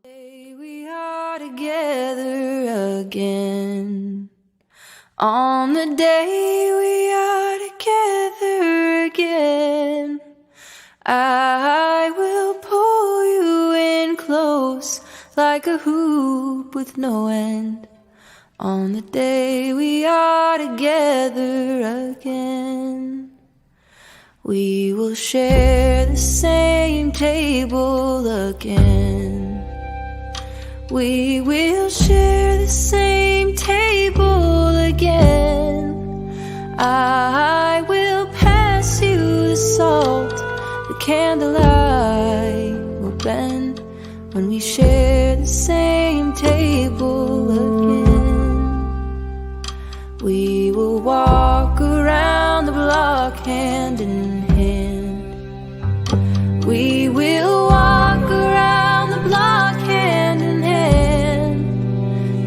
Today we are together again. On the day we are together again, I will pull you in close like a hoop with no end. On the day we are together again, we will share the same table again. We will share the same table again. I will pass you the salt, the candlelight will bend when we share the same table again. We will walk around the block hand in hand. We will walk around the block hand in hand.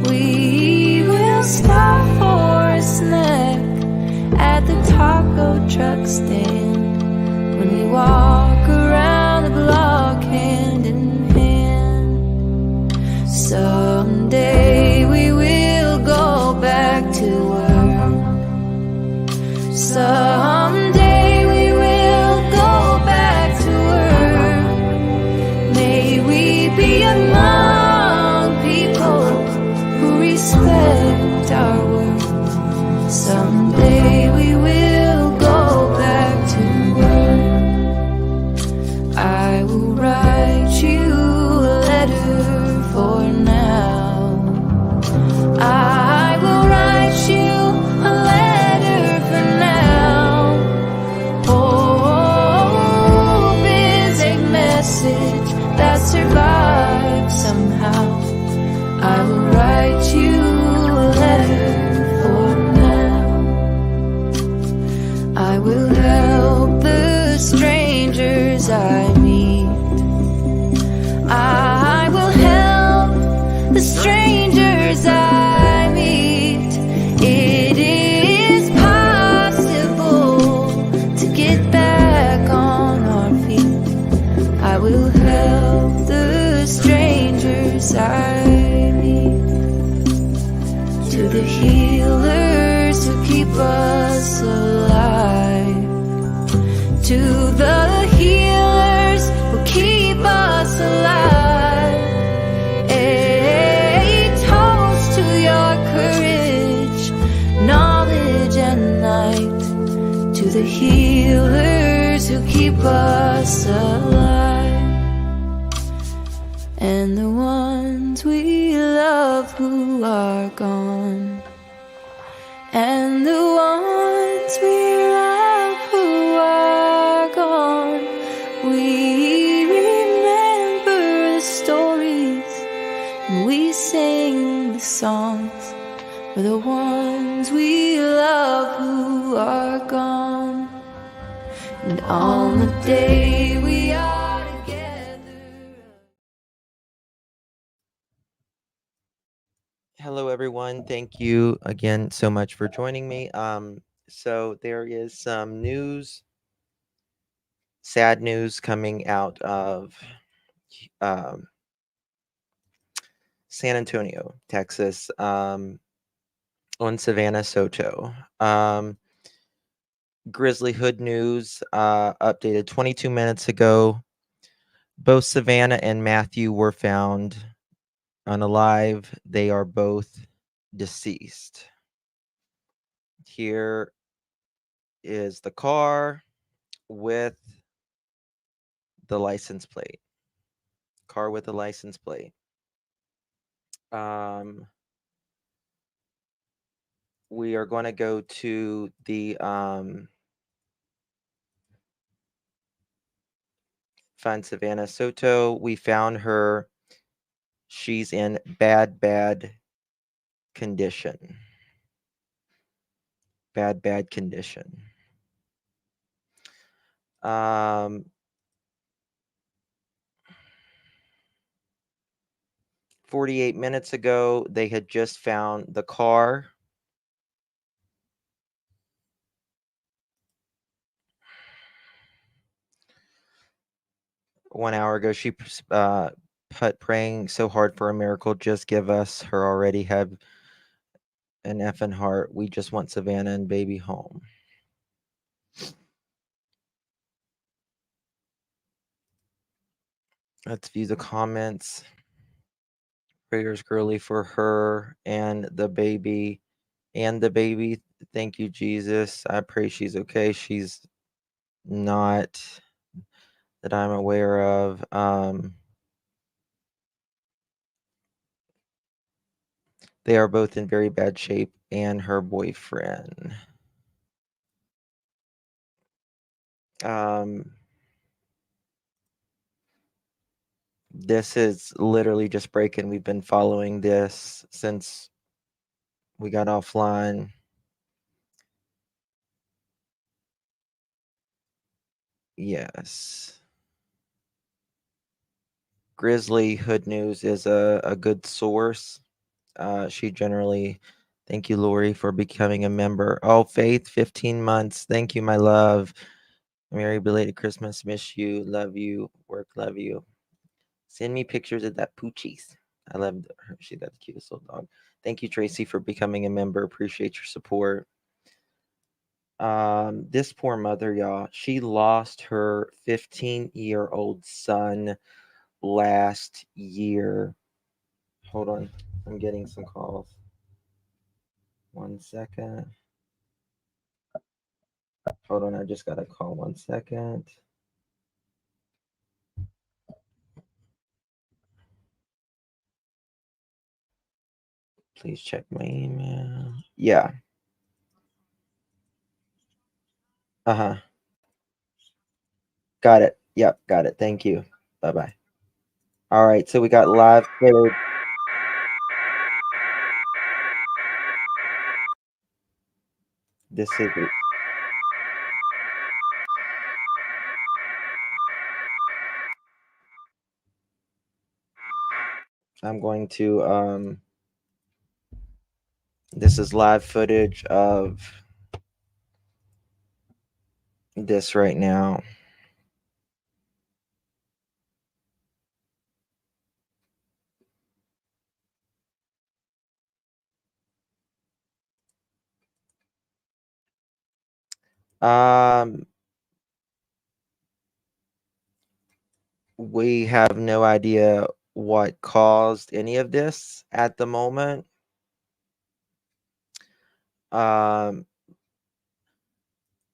We will stop for a snack at the taco truck stand when we walk around the block hand in hand. Someday we will go back to work. Someday we will go back to work. May we be among people who respect our work. Someday we will go back to work. I will write you a letter for now. I will write you a letter for now. Hope is a message that survives somehow. I will write you a letter for now. I will help the strangers I meet. I will help the strangers I meet. It is possible to get back on our feet. I will help the strangers I meet. To the healers who keep us alive. To the healers who keep us alive. A toast to your courage, knowledge and light. To the healers who keep us alive. And the ones we love who are gone. And the ones we love who are gone. We remember the stories and we sing the songs for the ones we love who are gone. And on the day we are together. Hello, everyone. Thank you again so much for joining me. So there is some news, sad news coming out of um, San Antonio, Texas, on Savannah Soto. Grizzly Hood News updated 22 minutes ago. Both Savannah and Matthew were found unalive. They are both deceased. Here is the car with the license plate. Car with the license plate. We are going to go to the find Savannah Soto. We found her. She's in bad condition. Bad condition. 48 minutes ago, they had just found the car. One hour ago, she put praying so hard for a miracle. Just give us her already. Have an effing heart. We just want Savannah and baby home. Let's view the comments. Prayers girly for her and the baby. And the baby. Thank you, Jesus. I pray she's okay. She's not that I'm aware of. They are both in very bad shape, and her boyfriend. Um, this is literally just breaking. We've been following this since we got offline. Yes. Grizzly Hood News is a good source. She generally, thank you, Lori, for becoming a member. Oh, Faith, 15 months. Thank you, my love. Merry belated Christmas. Miss you. Love you. Work, love you. Send me pictures of that poochies. I love her. She got the cutest little dog. Thank you, Tracy, for becoming a member. Appreciate your support. This poor mother, y'all, she lost her 15-year-old son last year. Hold on. I'm getting some calls. 1 second. Hold on. I just got a call. 1 second. Please check my email. Yeah. Uh-huh. Got it. Yep. Got it. Thank you. Bye-bye. All right. So we got live footage. This is I'm going to this is live footage of this right now. Um we have no idea what caused any of this at the moment. Um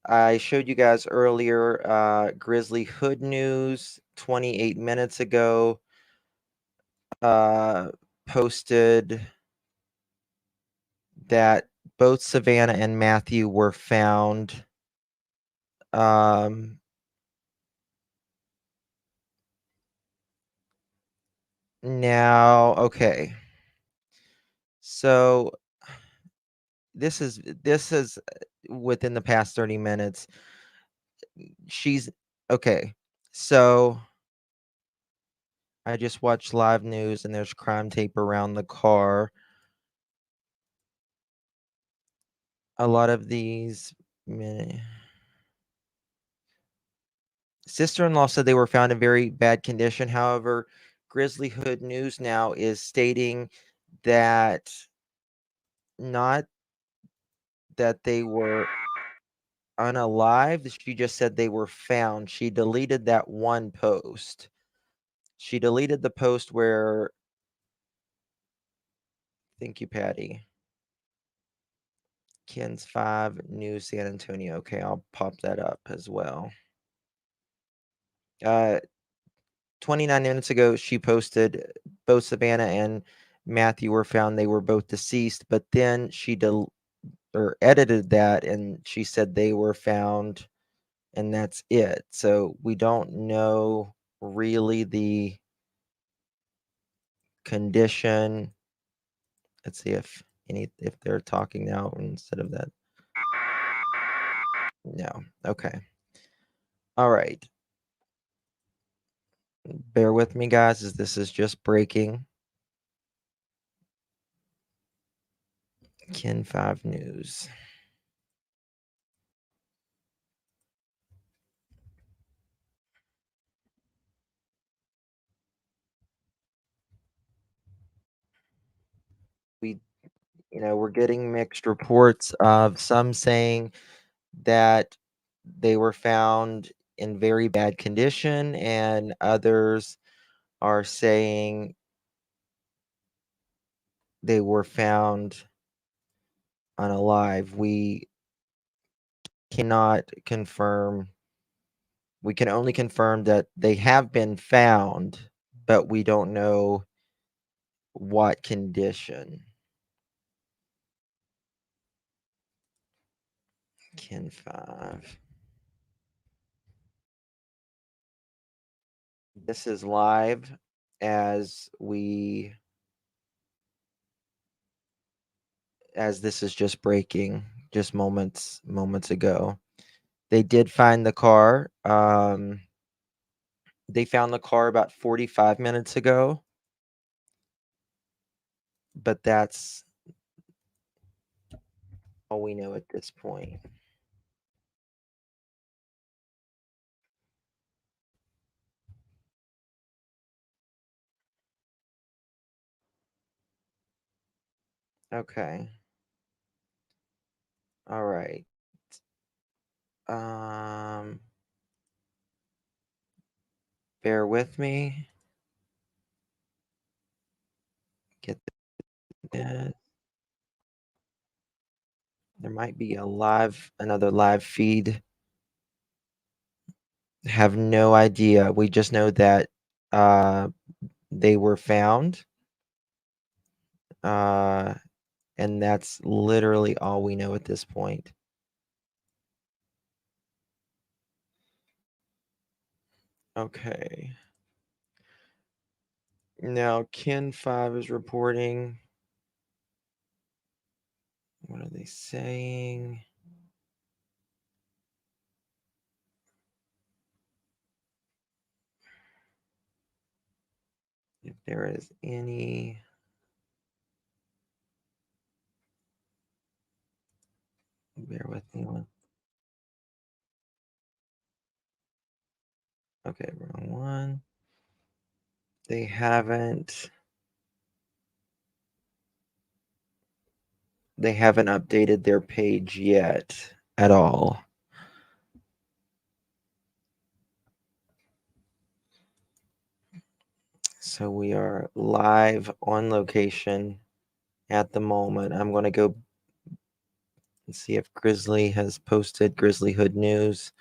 I showed you guys earlier Grizzly Hood News 28 minutes ago posted that both Savannah and Matthew were found. Now, okay. So this is within the past 30 minutes. She's okay. So I just watched live news and there's crime tape around the car. A lot of these sister-in-law said they were found in very bad condition. However, Grizzly Hood News now is stating that not that they were unalived. She just said they were found. She deleted that one post. She deleted the post where thank you, Patty. Ken's 5 New San Antonio. Okay, I'll pop that up as well. 29 minutes ago, she posted both Savannah and Matthew were found. They were both deceased, but then she or edited that and she said they were found and that's it. So we don't know really the condition. Let's see if they're talking now instead of that. No. Okay. All right. Bear with me, guys, as this is just breaking. Ken 5 News. we we're getting mixed reports of some saying that they were found in very bad condition, and others are saying they were found unalive. We cannot confirm. We can only confirm that they have been found, but we don't know what condition. Kin 5. This is live as this is just breaking just moments ago. They did find the car. They found the car about 45 minutes ago, but that's all we know at this point. Okay. All right. Um, bear with me. Get that. There might be another live feed. Have no idea. We just know that uh, they were found. Uh, and that's literally all we know at this point. Okay. Now, Kin 5 is reporting. What are they saying? If there is any. Bear with me one. Okay, wrong one. They haven't updated their page yet at all. So we are live on location at the moment. I'm going to go and see if Grizzly has posted Grizzly Hood News.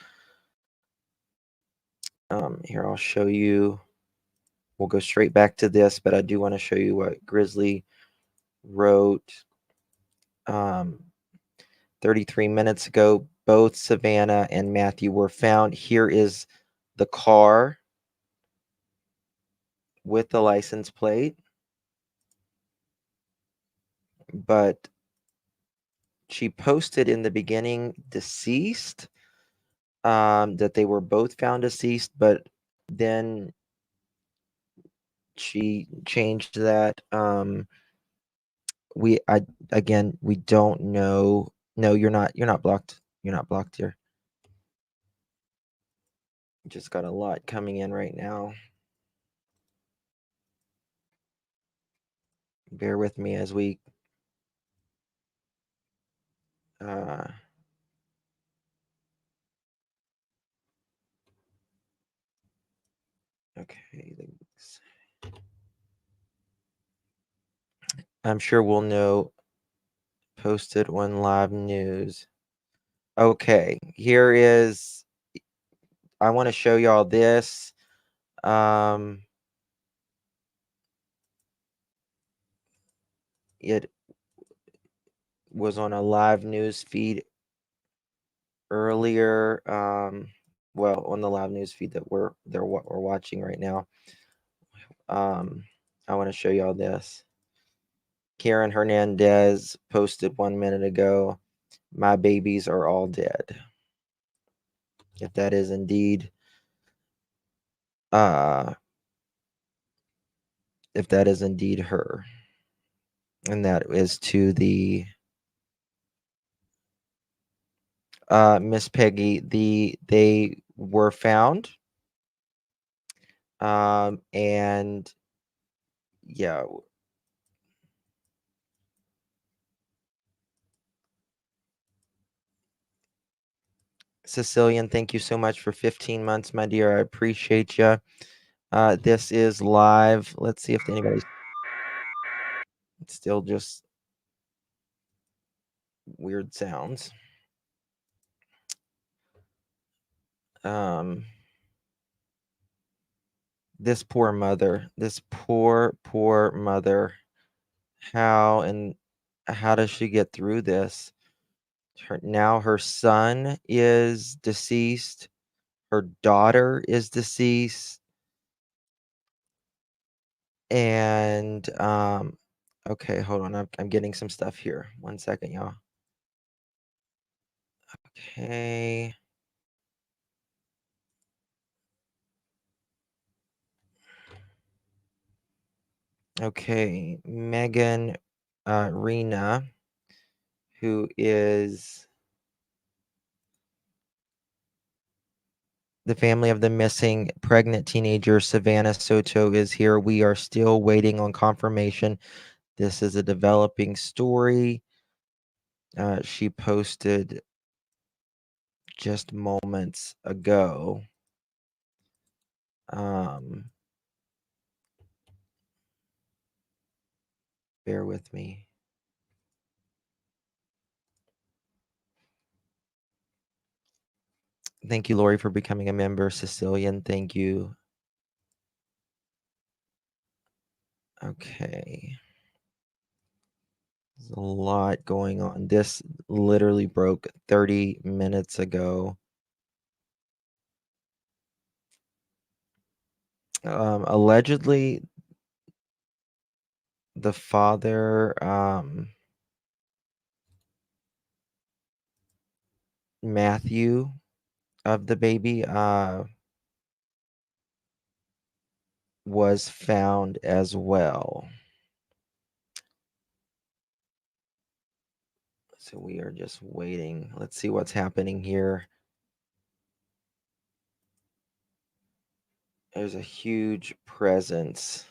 Here, I'll show you. We'll go straight back to this, but I do want to show you what Grizzly wrote 33 minutes ago. Both Savannah and Matthew were found. Here is the car with the license plate, but she posted in the beginning deceased, that they were both found deceased, but then she changed that. We don't know. No, you're not blocked. You're not blocked here. Just got a lot coming in right now. Bear with me as we okay. I'm sure we'll know. Posted on live news. Okay, here is. I want to show y'all this. It was on a live news feed earlier. Well, on the live news feed that we're watching right now. I want to show y'all this. Karen Hernandez posted 1 minute ago, "My babies are all dead." If that is indeed her, and that is to the Miss Peggy. They were found, and yeah, Sicilian, thank you so much for 15 months, my dear. I appreciate you. This is live. Let's see if anybody's still just weird sounds. This poor mother, this poor mother. How does she get through this? Now her son is deceased. Her daughter is deceased. And okay, hold on. I'm getting some stuff here. 1 second, y'all. Okay. Okay, Megan Rena, who is the family of the missing pregnant teenager Savannah Soto, is here. We are still waiting on confirmation. This is a developing story. She posted just moments ago. Bear with me. Thank you, Lori, for becoming a member. Sicilian, thank you. Okay. There's a lot going on. This literally broke 30 minutes ago. Allegedly, the father, Matthew, of the baby, was found as well. So we are just waiting. Let's see what's happening here. There's a huge presence.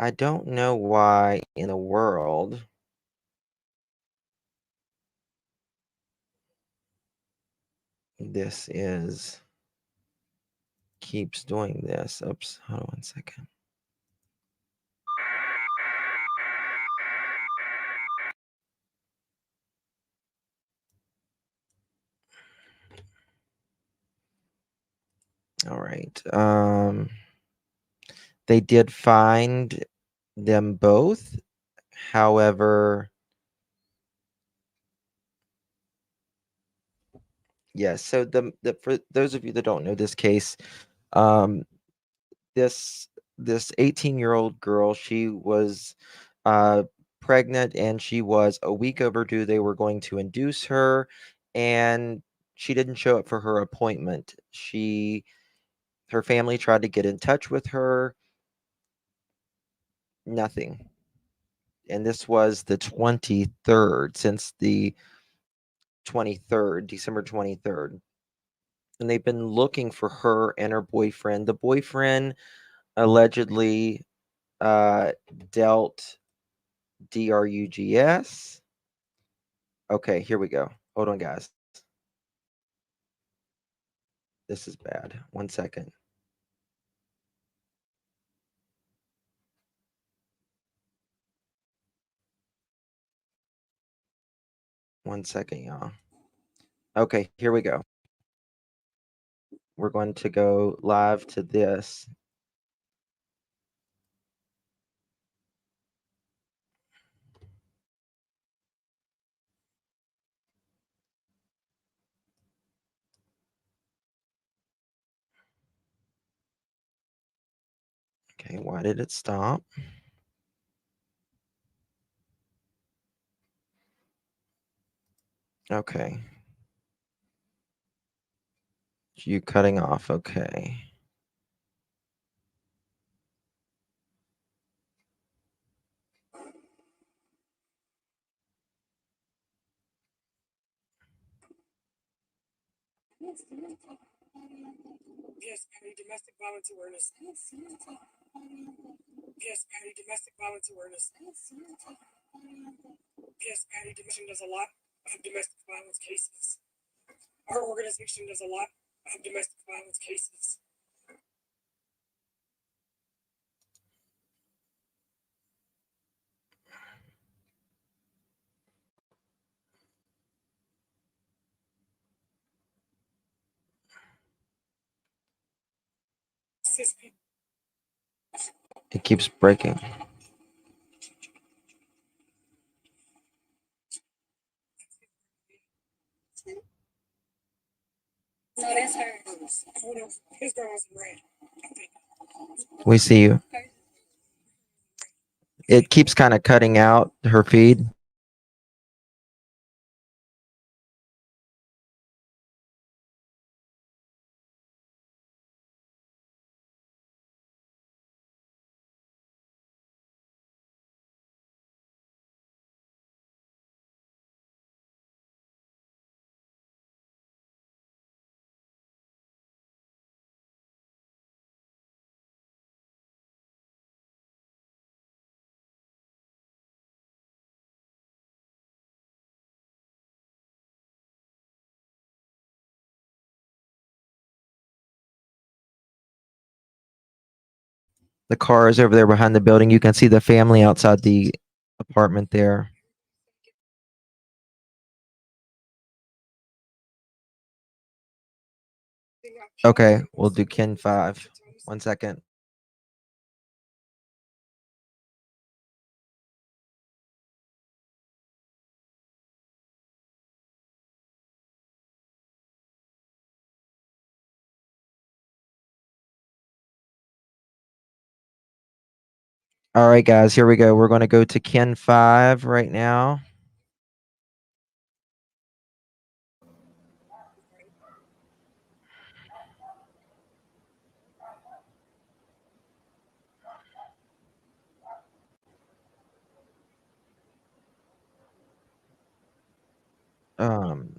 I don't know why in the world this is keeps doing this. Oops, hold on 1 second. All right. They did find them both. However, yes. So the for those of you that don't know this case, um, this 18-year-old girl, she was uh, pregnant and she was a week overdue. They were going to induce her, and she didn't show up for her appointment. Her family tried to get in touch with her. Nothing. And this was the 23rd, since the 23rd, December 23rd. And they've been looking for her and her boyfriend. The boyfriend allegedly dealt drugs. Okay, here we go. Hold on, guys. This is bad. 1 second. One second, y'all. Okay, here we go. We're going to go live to this. Okay, why did it stop? Okay. You cutting off. Okay. Yes, Patty, domestic violence awareness. Yes, Patty, domestic violence awareness. Yes, Patty, domestic does a lot. of domestic violence cases. Our organization does a lot of domestic violence cases. Assist people. It keeps breaking. Not his hands. Oh no, his girl was in red. I think. We see you. It keeps kind of cutting out her feed. The car is over there behind the building. You can see the family outside the apartment there. Okay, we'll do Ken 5. 1 second. All right, guys, here we go. We're going to go to Ken 5 right now. Um,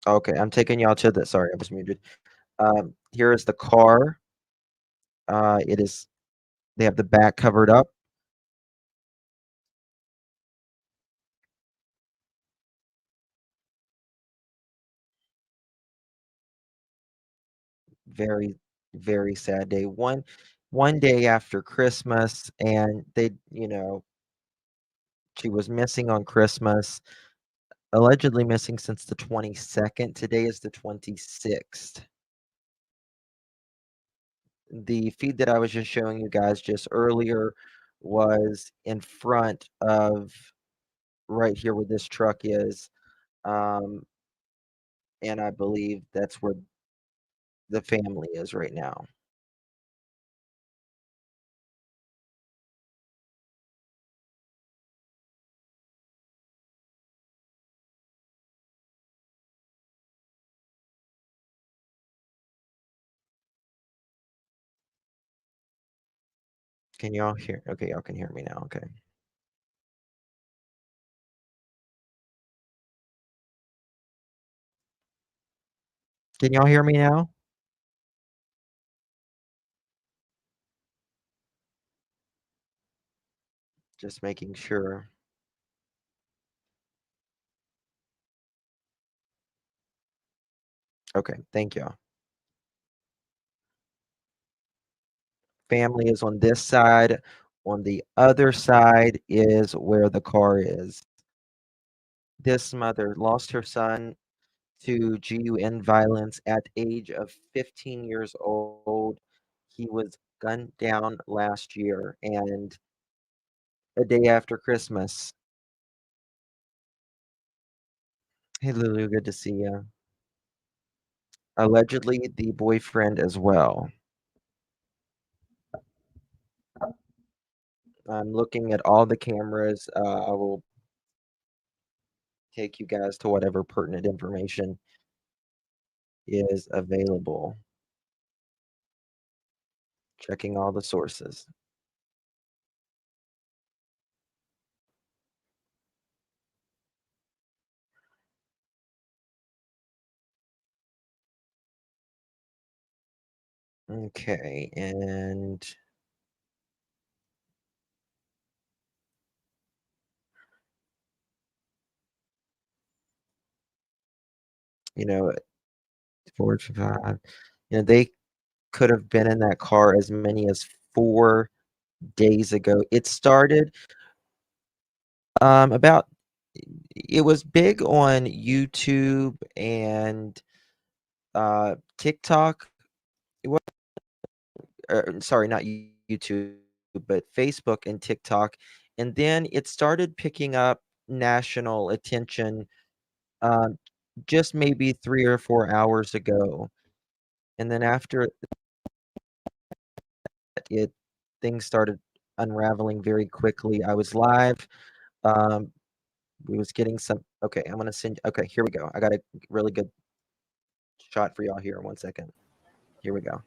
okay, I'm taking y'all to the. Sorry, I was muted. Here is the car. It is. They have the back covered up. Very, very sad day. One day after Christmas, and she was missing on Christmas, allegedly missing since the 22nd. Today is the 26th. The feed that I was just showing you guys just earlier was in front of right here where this truck is. And I believe that's where the family is right now. Can y'all hear? Okay, y'all can hear me now. Okay. Can y'all hear me now? Just making sure. Okay, thank you. Family is on this side. On the other side is where the car is. This mother lost her son to GUN violence at age of 15 years old. He was gunned down last year and a day after Christmas. Hey, Lulu, good to see you. Allegedly, the boyfriend as well. I'm looking at all the cameras. I will take you guys to whatever pertinent information is available. Checking all the sources. Okay, and you know, 4 to 5. They could have been in that car as many as 4 days ago. It started about it was big on YouTube and TikTok. It was, sorry, not YouTube, but Facebook and TikTok. And then it started picking up national attention um, just maybe 3 or 4 hours ago. And then after it, things started unraveling very quickly. I was live. Um, we was getting some. Okay, I'm gonna send. Okay, here we go. I got a really good shot for y'all here. 1 second. Here we go.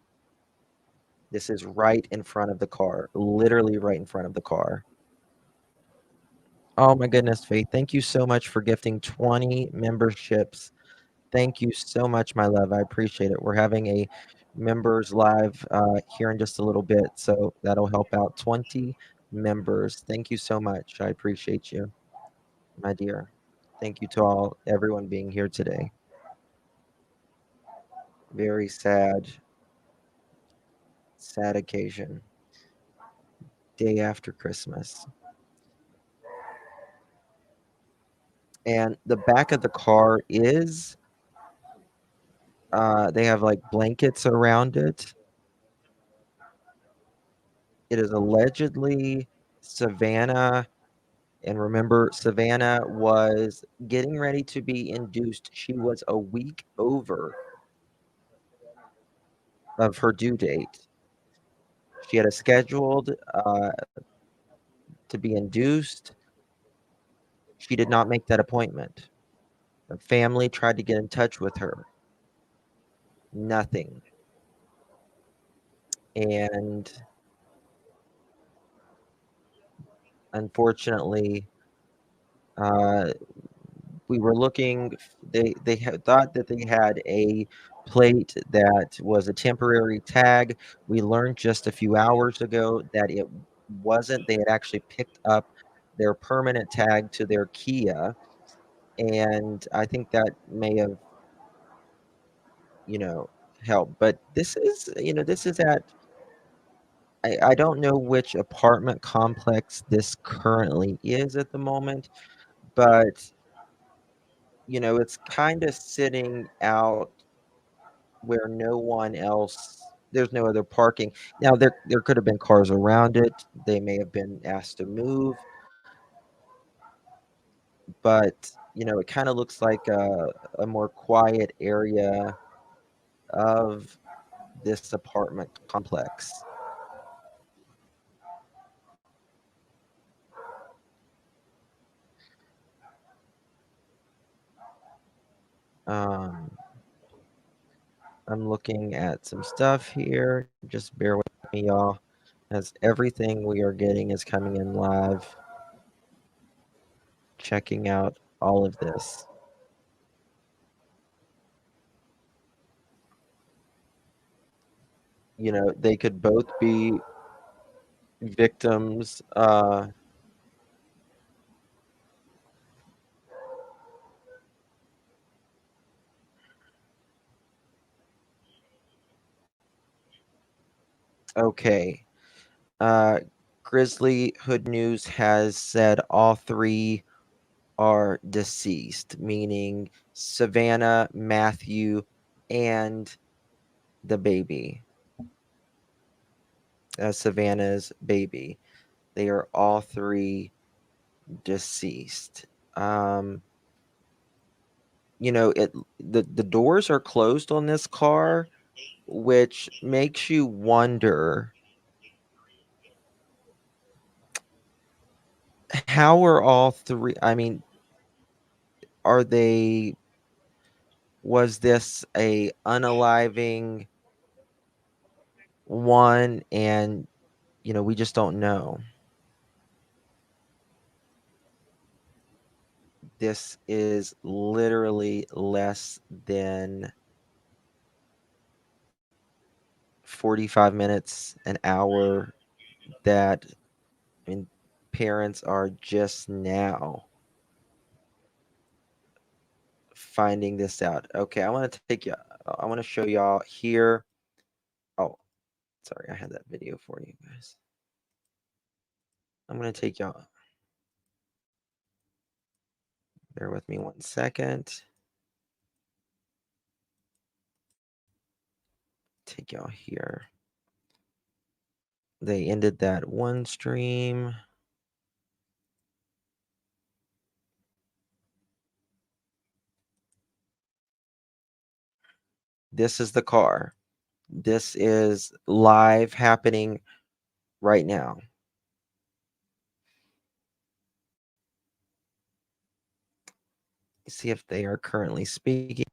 This is right in front of the car, literally right in front of the car. Oh my goodness, Faith. Thank you so much for gifting 20 memberships. Thank you so much, my love. I appreciate it. We're having a members live here in just a little bit, so that'll help out 20 members. Thank you so much. I appreciate you, my dear. Thank you to everyone being here today. Very sad, sad occasion. Day after Christmas. And the back of the car is they have like blankets around it. It is allegedly Savannah. And remember, Savannah was getting ready to be induced. She was a week over of her due date. She had a scheduled to be induced. She did not make that appointment. The family tried to get in touch with her. Nothing. And unfortunately, uh, we were looking. They had thought that they had a plate that was a temporary tag. We learned just a few hours ago that it wasn't. They had actually picked up their permanent tag to their Kia, and I think that may have you know helped. But this is at. I don't know which apartment complex this currently is at the moment, but it's kind of sitting out where no one else there's no other parking. Now there could have been cars around it. They may have been asked to move, but it kind of looks like a more quiet area of this apartment complex. Um, I'm looking at some stuff here. Just bear with me, y'all, as everything we are getting is coming in live. Checking out all of this. they could both be victims. Okay. Uh, Grizzly Hood News has said all three are deceased, meaning Savannah, Matthew, and the baby, Savannah's baby. They are all three deceased. Um, the doors are closed on this car, which makes you wonder, how are all three? I mean, are they? Was this a unaliving one? And we just don't know. This is literally less than 45 minutes, an hour, that, I mean, parents are just now finding this out. Okay, I want to show y'all here. Oh, sorry, I had that video for you guys. I'm going to take y'all. Bear with me 1 second. Take y'all here. They ended that one stream. This is the car. This is live happening right now. See if they are currently speaking.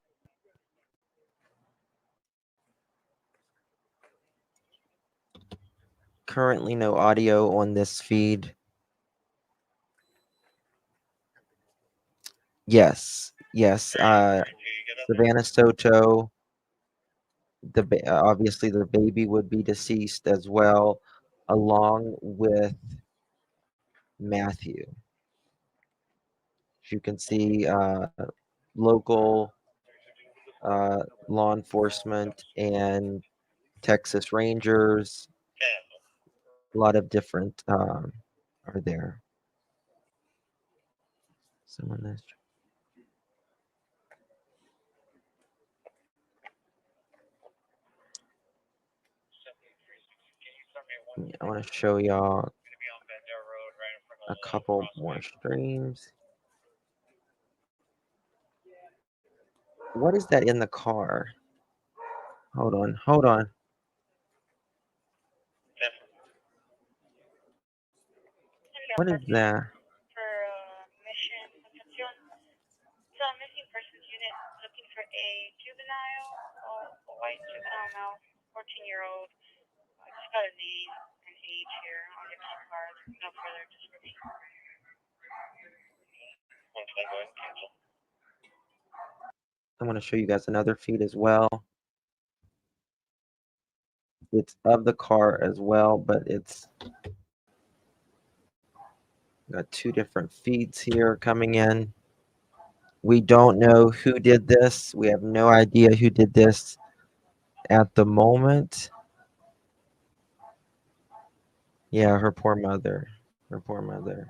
Currently no audio on this feed. Yes. Savannah Soto, obviously the baby would be deceased as well, along with Matthew. As you can see, local law enforcement and Texas Rangers, a lot of different are there. Someone that's I want to show y'all a couple more streams. What is that in the car? Hold on. What is that? For mission Concepcion. It's a missing persons unit looking for a juvenile, a white juvenile male, 14-year-old. I just got a name and age here on the key card. No further description. I want to show you guys another feed as well. It's of the car as well, but it's got two different feeds here coming in. We don't know who did this. We have no idea who did this at the moment. Yeah, her poor mother. Her poor mother.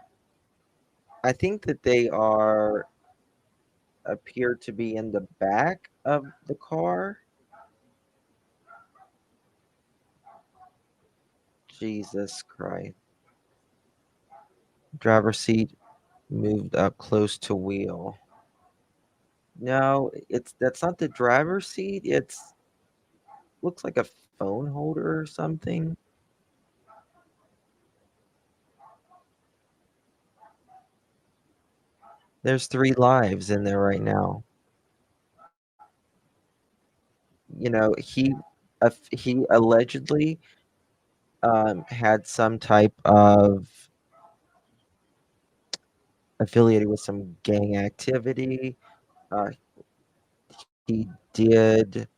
I think that they appear to be in the back of the car. Jesus Christ. Driver's seat moved up close to wheel. No, that's not the driver's seat. It's looks like a phone holder or something. There's 3 lives in there right now. He allegedly had some type of affiliated with some gang activity. Uh, he did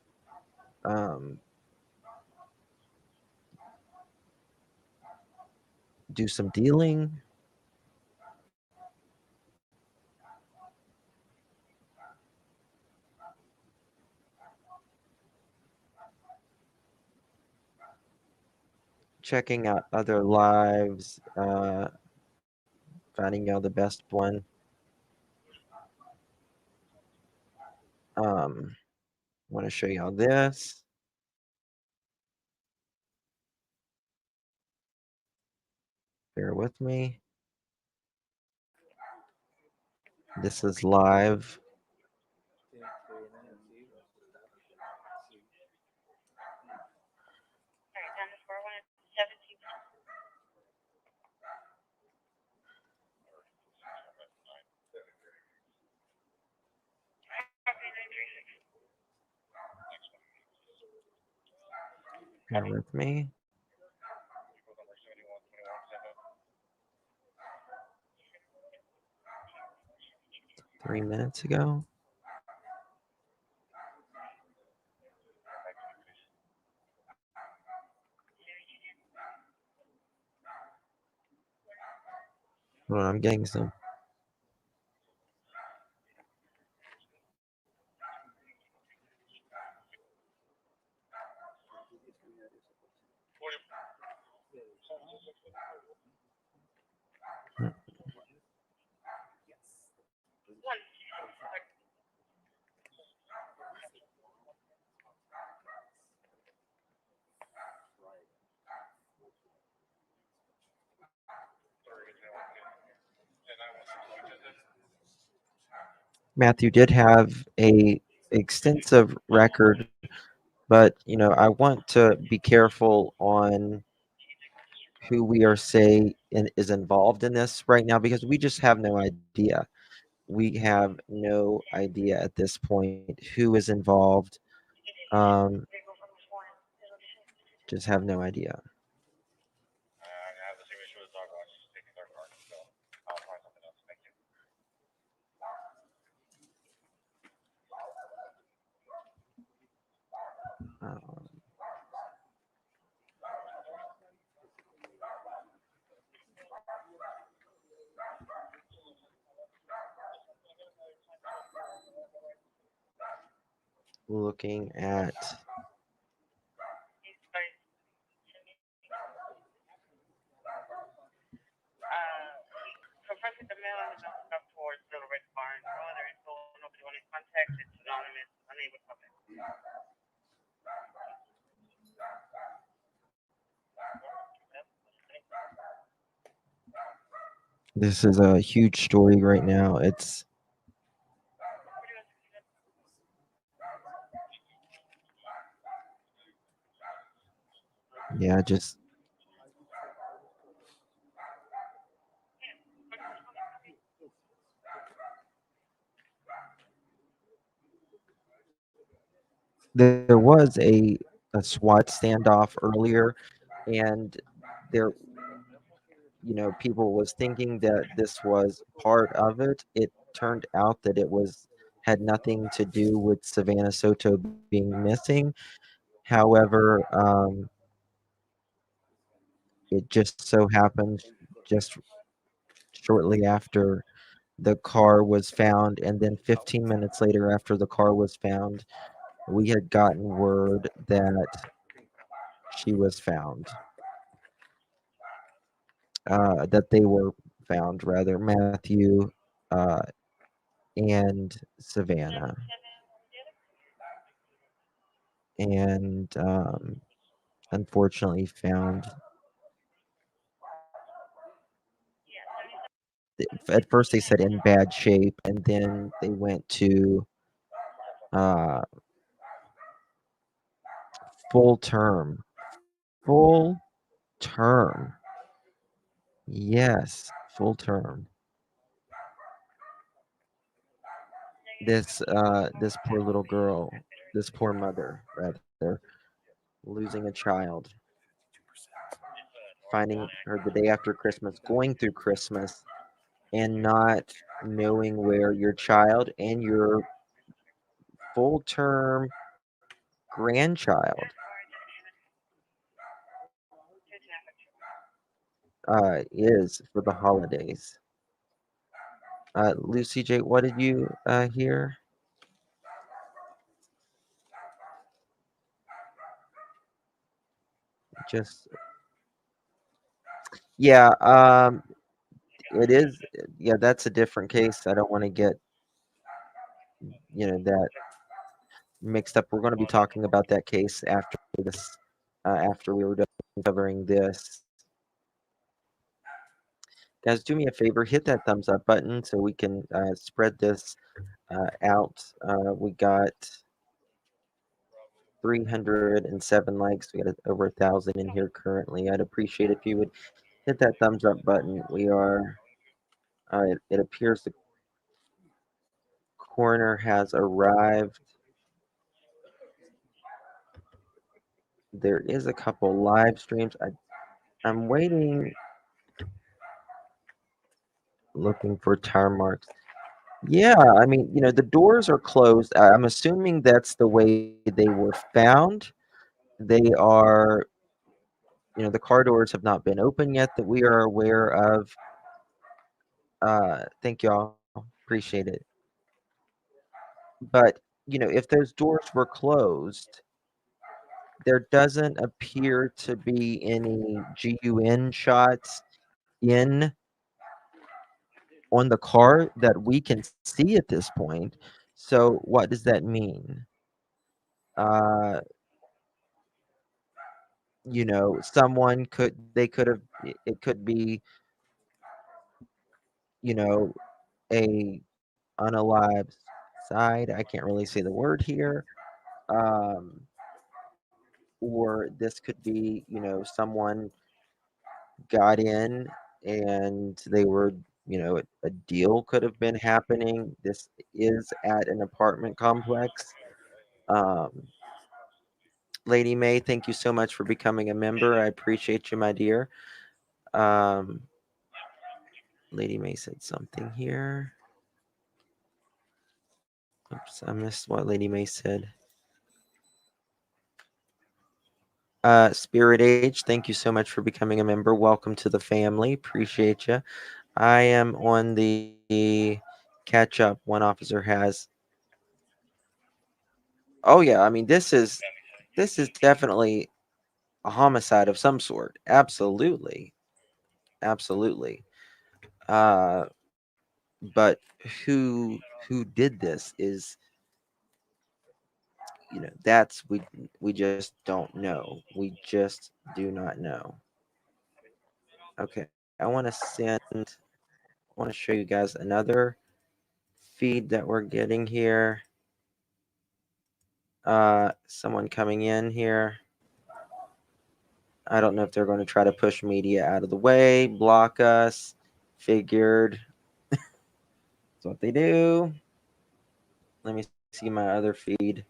do some dealing. Checking out other lives, finding y'all the best one. Want to show y'all this. Bear with me. This is live. Alright, down to 417. Copy 936. Bear with me. Three minutes ago. Hold on, I'm getting some. One. Matthew did have a extensive record, but I want to be careful on who we are is involved in this right now because we just have no idea. We have no idea at this point who is involved. Just have no idea. Um, looking at Confronted the mail and the mountain up towards Little Red Barn. No other info, nobody wanted contact. It's anonymous, unable to contact. this is a huge story right now. It's yeah, just there was a SWAT standoff earlier, and there people was thinking that this was part of it. It turned out that it had nothing to do with Savannah Soto being missing. However, it just so happened just shortly after the car was found, and then 15 minutes later after the car was found, we had gotten word that she was found. That they were found, rather, Matthew uh, and Savannah. And unfortunately found. At first, they said in bad shape, and then they went to uh, full term. Full term. Yes, full term. This poor little girl, this poor mother, rather, losing a child, finding her the day after Christmas, going through Christmas, and not knowing where your child and your full term grandchild is for the holidays. Lucy J, what did you hear? Just yeah, it is. Yeah, that's a different case. I don't want to get that mixed up. We're going to be talking about that case after this, after we were done covering this. Guys, do me a favor, hit that thumbs up button so we can spread this out. We got 307 likes. We got over 1,000 in here currently. I'd appreciate if you would hit that thumbs up button. We are. It appears the coroner has arrived. There is a couple live streams. I'm waiting, looking for tire marks. Yeah, I mean, the doors are closed. I'm assuming that's the way they were found. They are, the car doors have not been open yet that we are aware of. Thank y'all. Appreciate it. But, if those doors were closed, there doesn't appear to be any GUN shots in on the car that we can see at this point. So what does that mean? Uh, someone they could have, it could be, a unalived side. I can't really say the word here. Um, or this could be, someone got in and they were, a deal could have been happening. This is at an apartment complex. Um, Lady May, thank you so much for becoming a member. I appreciate you, my dear. Um, Lady May said something here. Oops, I missed what Lady May said. Spirit Age, thank you so much for becoming a member. Welcome to the family. Appreciate you. I am on the catch up one officer has. Oh yeah, I mean this is definitely a homicide of some sort. Absolutely. Absolutely. Uh but who did this is, that's we just don't know. We just do not know. Okay, I want to show you guys another feed that we're getting here. Someone coming in here. I don't know if they're going to try to push media out of the way, block us. Figured. That's what they do. Let me see my other feed.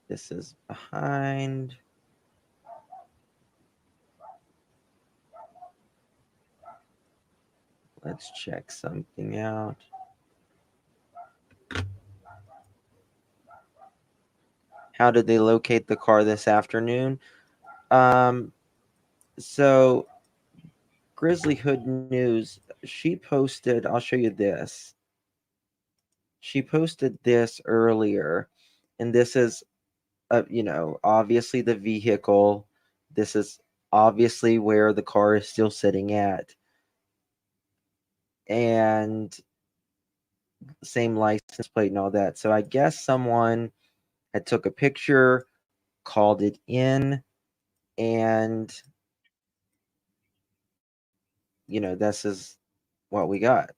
This is behind. Let's check something out. How did they locate the car this afternoon? So Grizzly Hood News, she posted, I'll show you this. She posted this earlier, and this is, obviously the vehicle. This is obviously where the car is still sitting at. And same license plate and all that. So I guess someone had took a picture, called it in, and this is what we got.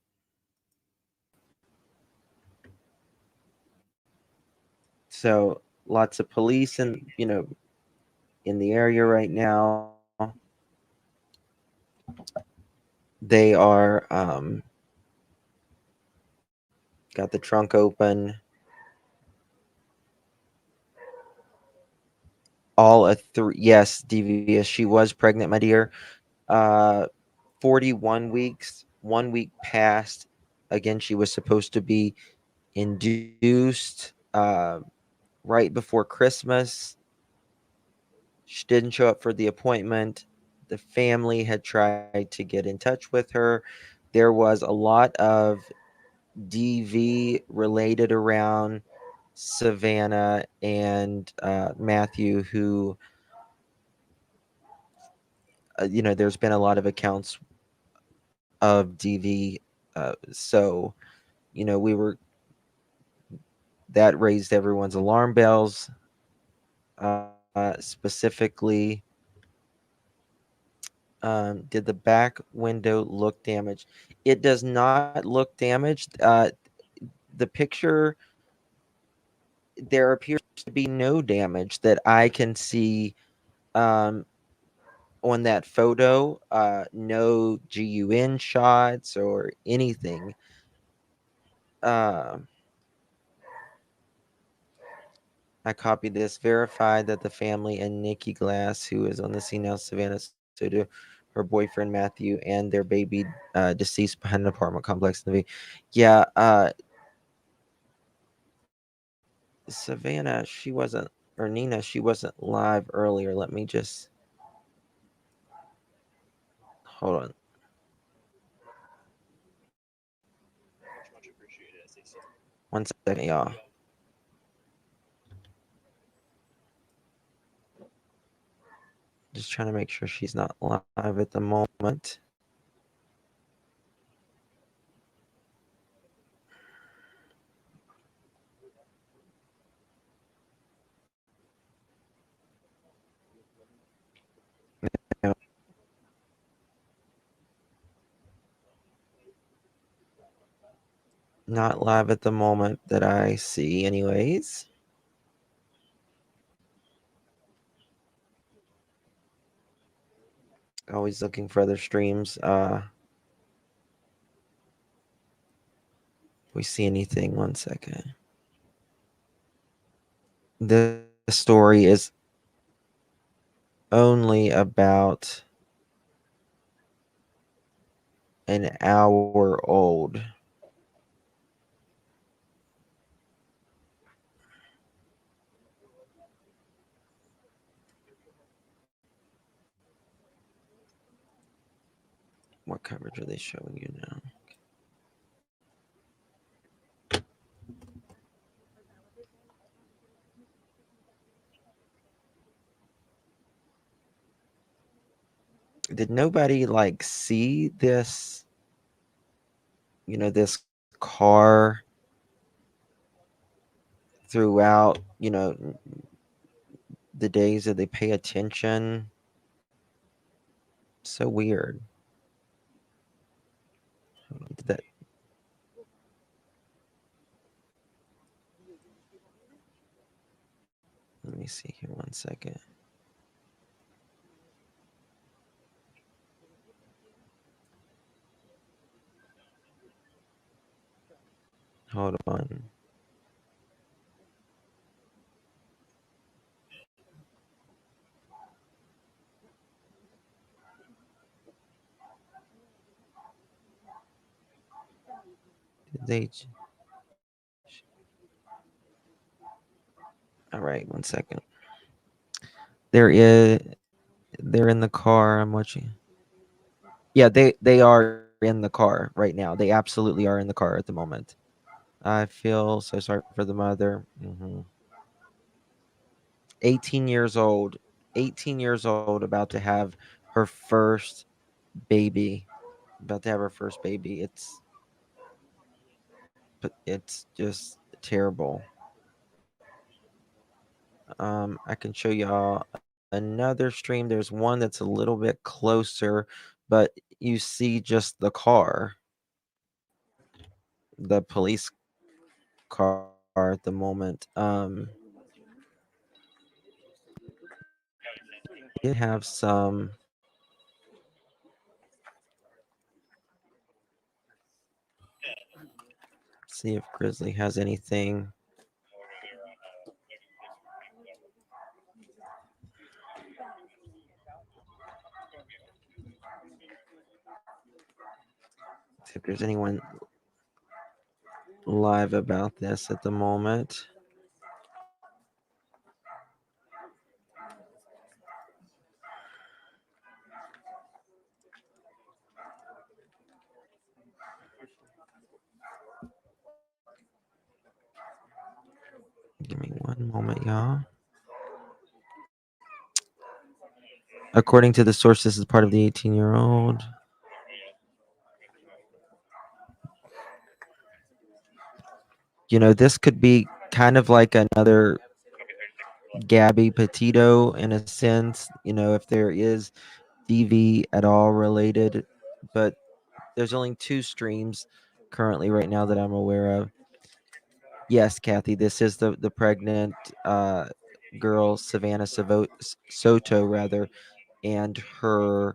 So lots of police and in the area right now. They are got the trunk open. All a three. Yes, DVS. She was pregnant, my dear. 41 weeks. 1 week past. again, she was supposed to be induced right before Christmas. She didn't show up for the appointment. The family had tried to get in touch with her. There was a lot of DV related around Savannah and Matthew, who, there's been a lot of accounts of DV. So, we were, that raised everyone's alarm bells. Specifically, did the back window look damaged? It does not look damaged. The picture, there appears to be no damage that I can see um, on that photo. No GUN shots or anything. Uh, I copied this. Verified that the family and Nikki Glass, who is on the scene now, Savannah Soto, her boyfriend Matthew, and their baby deceased behind an apartment complex in the V. Yeah, Savannah, she wasn't, or Nina, she wasn't live earlier. Let me just hold on. One second, y'all. Just trying to make sure she's not live at the moment. No, not live at the moment that I see, anyways. Always looking for other streams. We see anything? One second. This story is only about an hour old. What coverage are they showing you now? Did nobody like see this, this car throughout, the days that they pay attention? So weird. Did that, let me see here one second. Hold on. Did they? All right, one second. There is. They're in the car. I'm watching. Yeah, they are in the car right now. They absolutely are in the car at the moment. I feel so sorry for the mother. 18 years old. 18 years old, about to have her first baby. About to have her first baby. It's just terrible. I can show y'all another stream. There's one that's a little bit closer, but you see just the car, the police car at the moment. Did have some. See if Grizzly has anything. See if there's anyone live about this at the moment. Give me one moment, y'all. According to the source, this is part of the 18-year-old. This could be kind of like another Gabby Petito in a sense, if there is DV at all related, but there's only 2 streams currently right now that I'm aware of. Yes, Kathy, this is the pregnant girl, Savannah Soto, rather, and her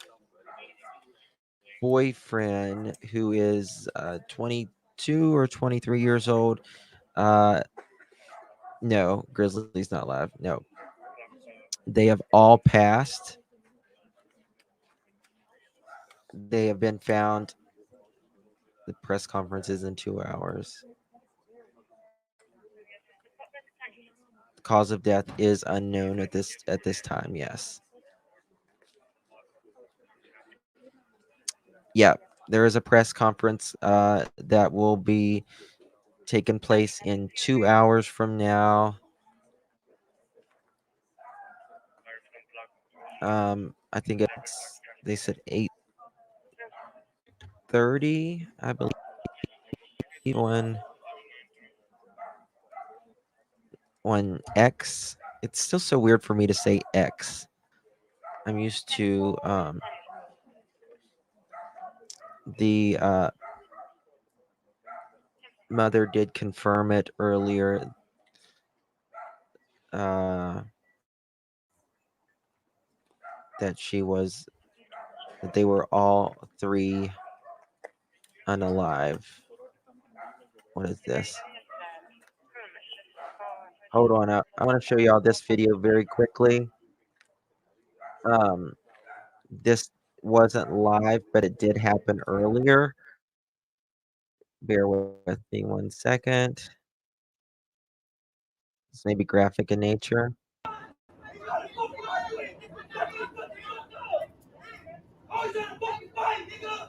boyfriend, who is 22 or 23 years old. No, Grizzly's not live. No, they have all passed. They have been found. The press conference is in 2 hours. The cause of death is unknown at this time. Yes. Yeah, there is a press conference that will be taking place in 2 hours from now. I think they said 8:30, I believe. On X. It's still so weird for me to say X. I'm used to the mother did confirm it earlier. That they were all 3 unalive. What is this? Hold on, I want to show y'all this video very quickly. This wasn't live, but it did happen earlier. Bear with me 1 second. This may be graphic in nature. Always in a fucking fight, nigga!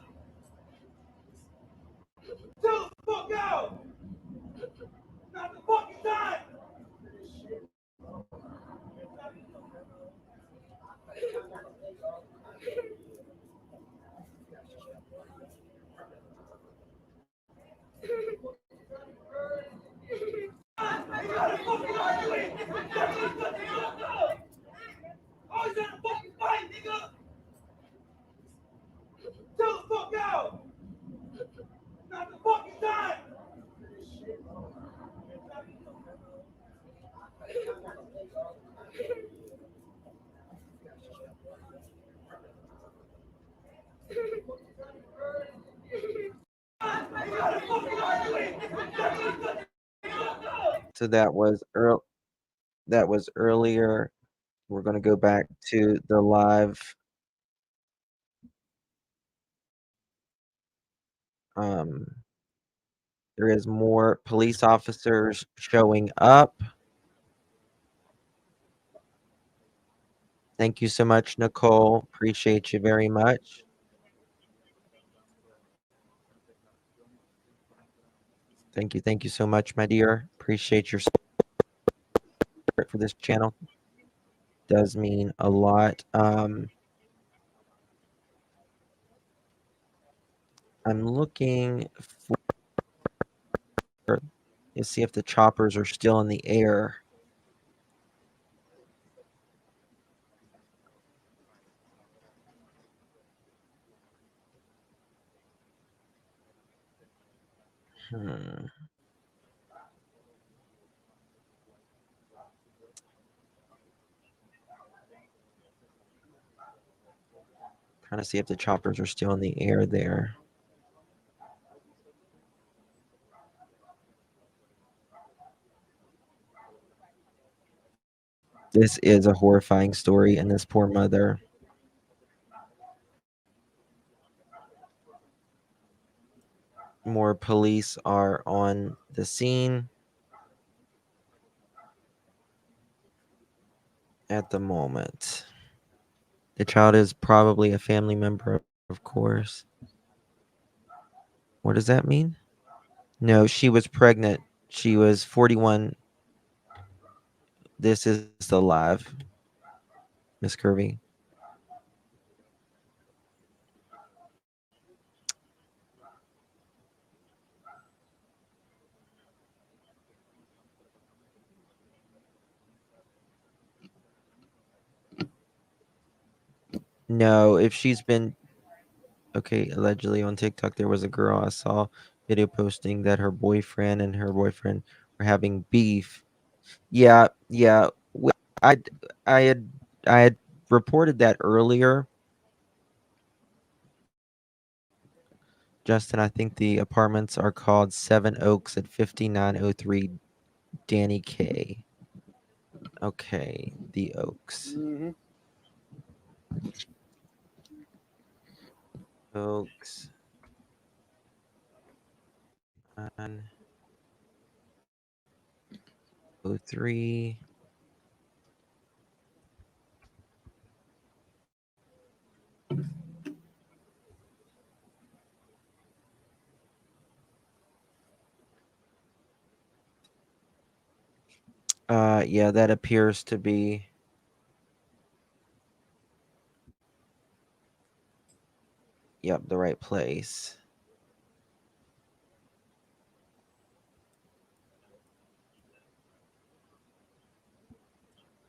Chill the fuck out! Not the fucking time! Always in a fucking fight, nigga! Chill the fuck out! Not the fucking time! So that was earlier. We're going to go back to the live. There is more police officers showing up. Thank you so much, Nicole. Appreciate you very much. Thank you so much, my dear. Appreciate your support for this channel. Does mean a lot. I'm looking for to see if the choppers are still in the air. Trying to see if the choppers are still in the air there. This is a horrifying story, and this poor mother. more police are on the scene at the moment. The child is probably a family member, of course. What does that mean? No, she was pregnant. She was 41. This is the live, Miss Kirby. No, if she's been okay, allegedly on TikTok, there was a girl I saw video posting that her boyfriend and her boyfriend were having beef. Yeah, yeah. I, I had, I had reported that earlier. Justin, I think the apartments are called Seven Oaks at 5903 Danny K. Okay, the Oaks. Mm-hmm. Oaks. 903. Yeah, that appears to be. Yep, the right place.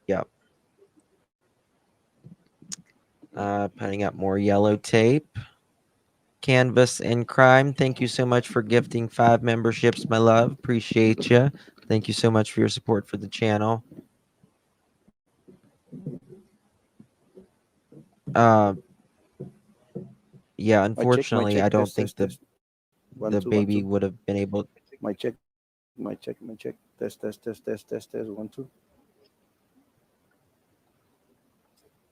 Yep. Putting up more yellow tape. Canvas and Crime, thank you so much for gifting 5 memberships, my love. Appreciate you. Thank you so much for your support for the channel. Uh, yeah, unfortunately, I don't think Test. the 1 2 1 baby 2. would have been able. My check. Test. 1 2.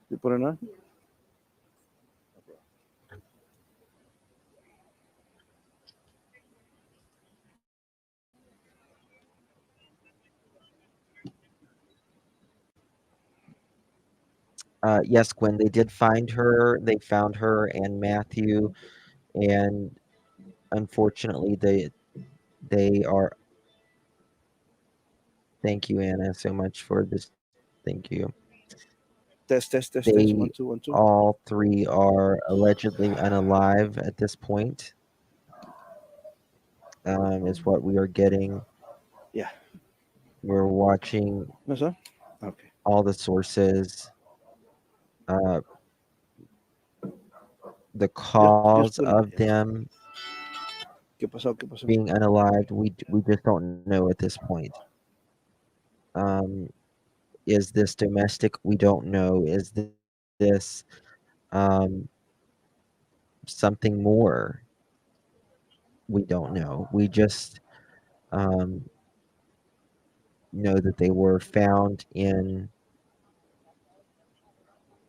You put it on? Yes, Gwen, they did find her. They found her and Matthew, and unfortunately, they are. Thank you, Anna, so much for this. Thank you. Test. They 1 2 1 2. all 3 are allegedly unalive at this point. Is what we are getting. Yeah. We're watching No, sir? Okay. all the sources. Uh, the cause Just put it of on. Yeah. them ¿Qué pasó? ¿Qué pasó? being unalived, we just don't know at this point. Um, is this domestic? We don't know. Is this um, something more? We don't know. We just know that they were found in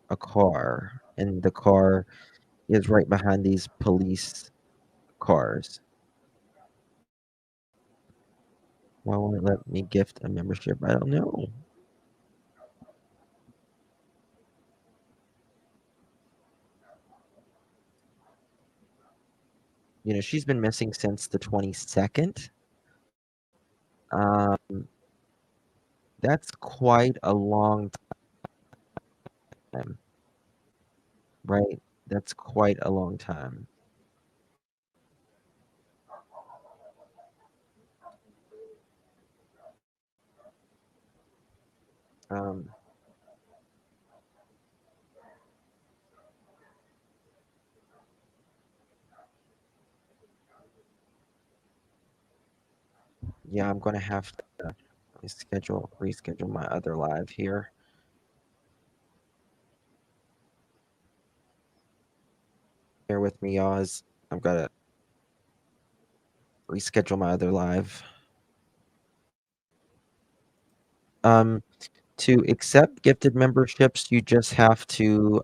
a car, and the car is right behind these police cars. Why won't it let me gift a membership? I don't know. You know, she's been missing since the 22nd. Um, that's quite a long time, right? That's quite a long time. Um, yeah, I'm gonna have to reschedule my other live here. Bear with me, y'all, as I've got to reschedule my other live. Um, to accept gifted memberships, you just have to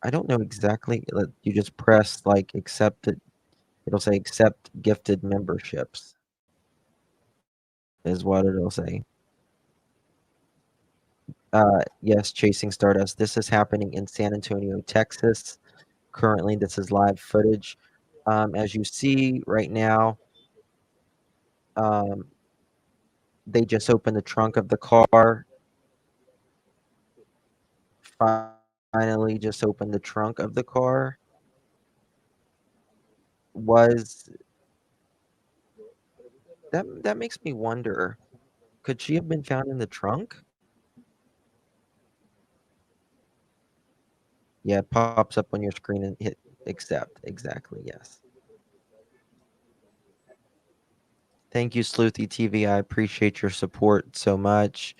I don't know exactly. You just press like accept it. It'll say accept gifted memberships, is what it'll say. Yes, Chasing Stardust. This is happening in San Antonio, Texas. Currently, this is live footage. As you see right now, um, they just opened the trunk of the car. Finally, just opened the trunk of the car. Was that makes me wonder? Could she have been found in the trunk? Yeah, it pops up on your screen and hit accept. Exactly. Yes. Thank you, Sleuthy TV. I appreciate your support so much.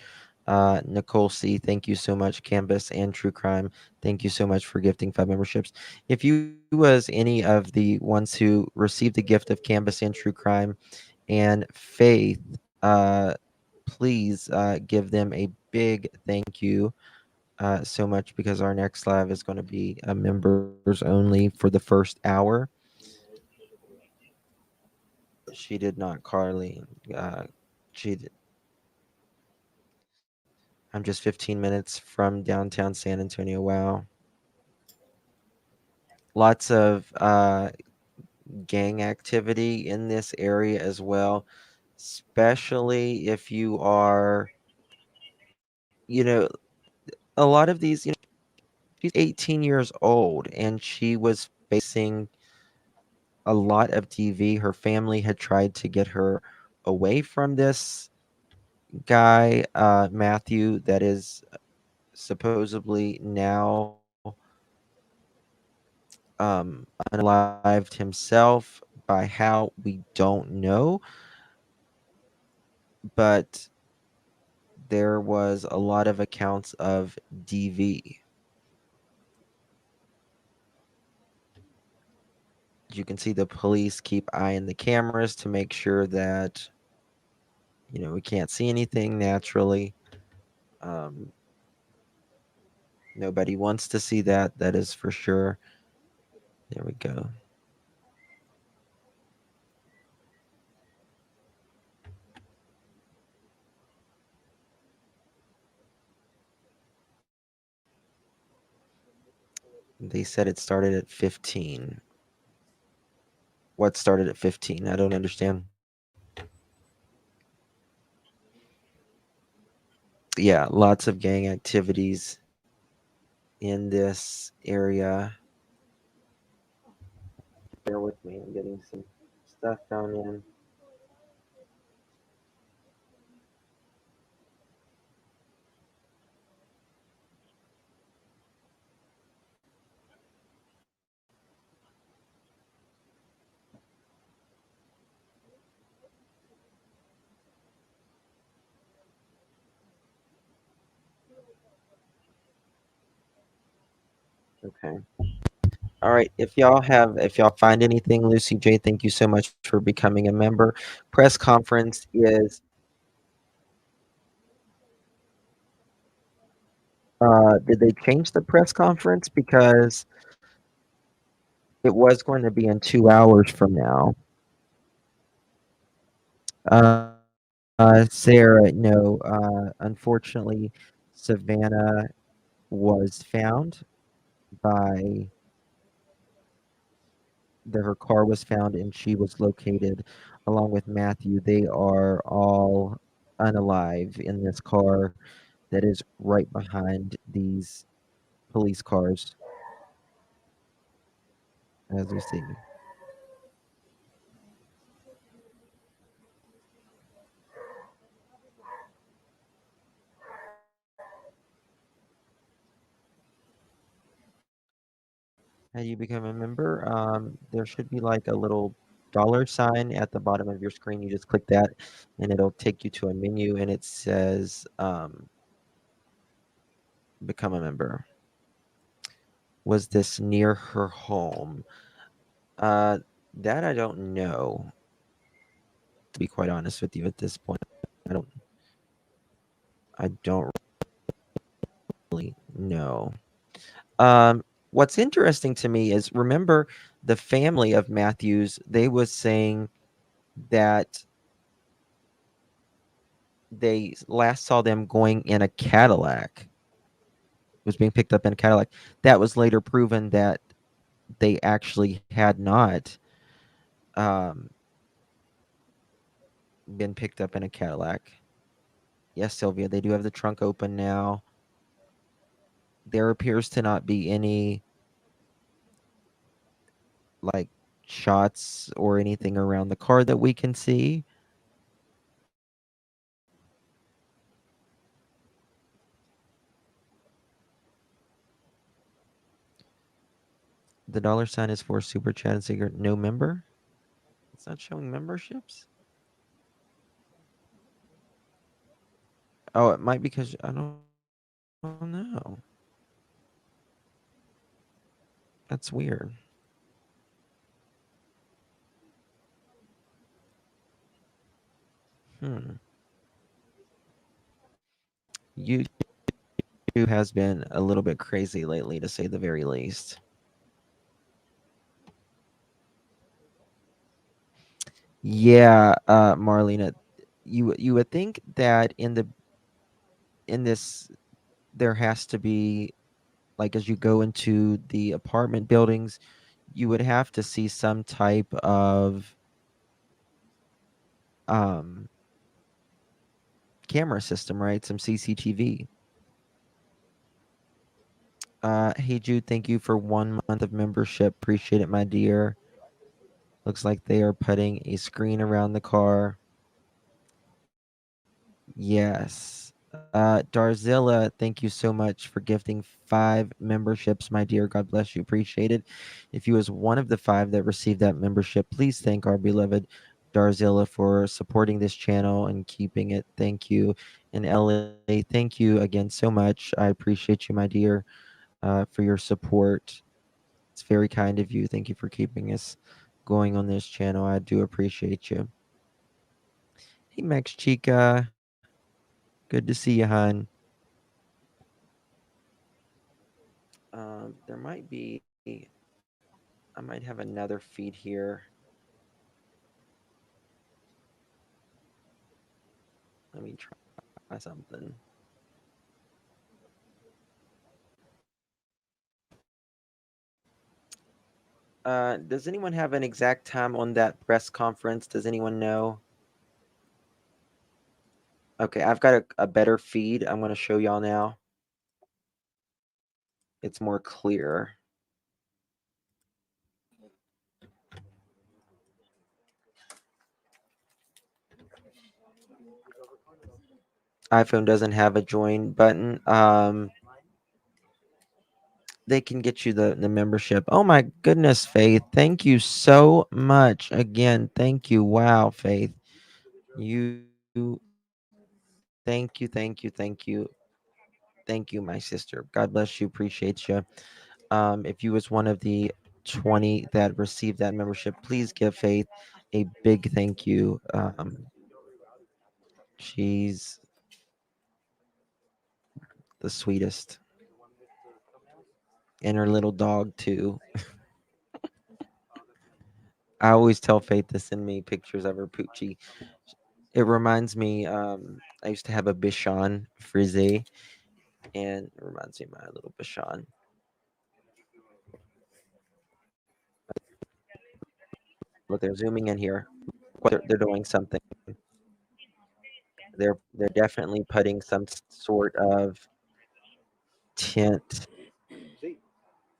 Nicole C, thank you so much. Canvas and True Crime, thank you so much for gifting 5 memberships. If you was any of the ones who received the gift of Canvas and True Crime and Faith, please give them a big thank you so much, because our next live is going to be members only for the first hour. She did not, Carly. She I'm just 15 minutes from downtown San Antonio. Wow. Lots of gang activity in this area as well, especially if you are, you know, a lot of these, she's 18 years old and she was facing a lot of TV. Her family had tried to get her away from this guy, Matthew, that is supposedly now unalived himself. By how, we don't know, but there was a lot of accounts of DV. You can see the police keep eyeing the cameras to make sure that we can't see anything naturally. Um, Nobody wants to see that. That is for sure. There we go. They said it started at 15. What started at 15? I don't understand. Yeah, lots of gang activities in this area. Bear with me. I'm getting some stuff down in. Okay. All right. If y'all find anything, Lucy J, thank you so much for becoming a member. Press conference is did they change the press conference? Because it was going to be in 2 hours from now. Sarah, no, unfortunately, Savannah was found by her car was found and she was located along with Matthew. They are all unalive in this car that is right behind these police cars, as we see. How do you become a member? There should be like a little $sign at the bottom of your screen. You just click that and it'll take you to a menu and it says become a member. Was this near her home? That I don't know, to be quite honest with you at this point. I don't really know. Um, what's interesting to me is, remember, the family of Matthews, they was saying that they last saw them going in a Cadillac, was being picked up in a Cadillac. That was later proven that they actually had not um, been picked up in a Cadillac. Yes, Sylvia, they do have the trunk open now. There appears to not be any like shots or anything around the car that we can see. The dollar sign is for super chat and secret no member. It's not showing memberships. Oh, it might because I don't know. That's weird. Hmm. YouTube has been a little bit crazy lately, to say the very least. Yeah, Marlena, you would think that in this there has to be, like, as you go into the apartment buildings, you would have to see some type of um camera system, right? Some CCTV. Hey Jude, thank you for 1 month of membership. Appreciate it, my dear. Looks like they are putting a screen around the car. Yes. Darzilla, thank you so much for gifting 5 memberships, my dear. God bless you. Appreciate it. If you was one of the 5 that received that membership, please thank our beloved Darzilla for supporting this channel and keeping it. Thank you. And LA, thank you again so much. I appreciate you, my dear, for your support. It's very kind of you. Thank you for keeping us going on this channel. I do appreciate you. Hey, Max Chica. Good to see you, hon. There might be, I might have another feed here. Let me try something. Does anyone have an exact time on that press conference? Does anyone know? Okay, I've got a better feed. I'm going to show y'all now. It's more clear. iPhone doesn't have a join button. They can get you the membership. Oh my goodness, Faith. Thank you so much. Again, thank you. Wow, Faith. You thank you, thank you, thank you. Thank you, my sister. God bless you. Appreciate you. If you was one of the 20 that received that membership, please give Faith a big thank you. She's the sweetest. And her little dog too. I always tell Faith to send me pictures of her Poochie. It reminds me, I used to have a Bichon Frise, and it reminds me of my little Bichon. Look, they're zooming in here. They're doing something. They're definitely putting some sort of tint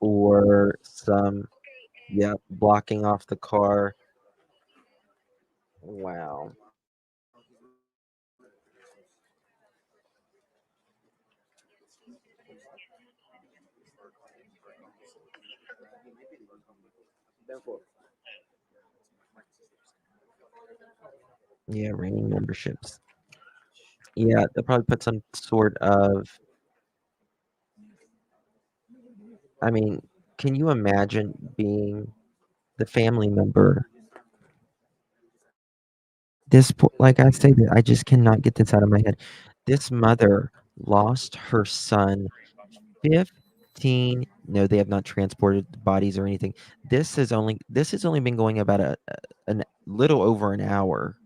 or some, yeah, blocking off the car. Wow. Yeah, raining memberships. Yeah, they'll probably put some sort of, I mean, can you imagine being the family member? Like I say, that I just cannot get this out of my head. This mother lost her son 15. No, they have not transported the bodies or anything. This has only been going about a little over an hour.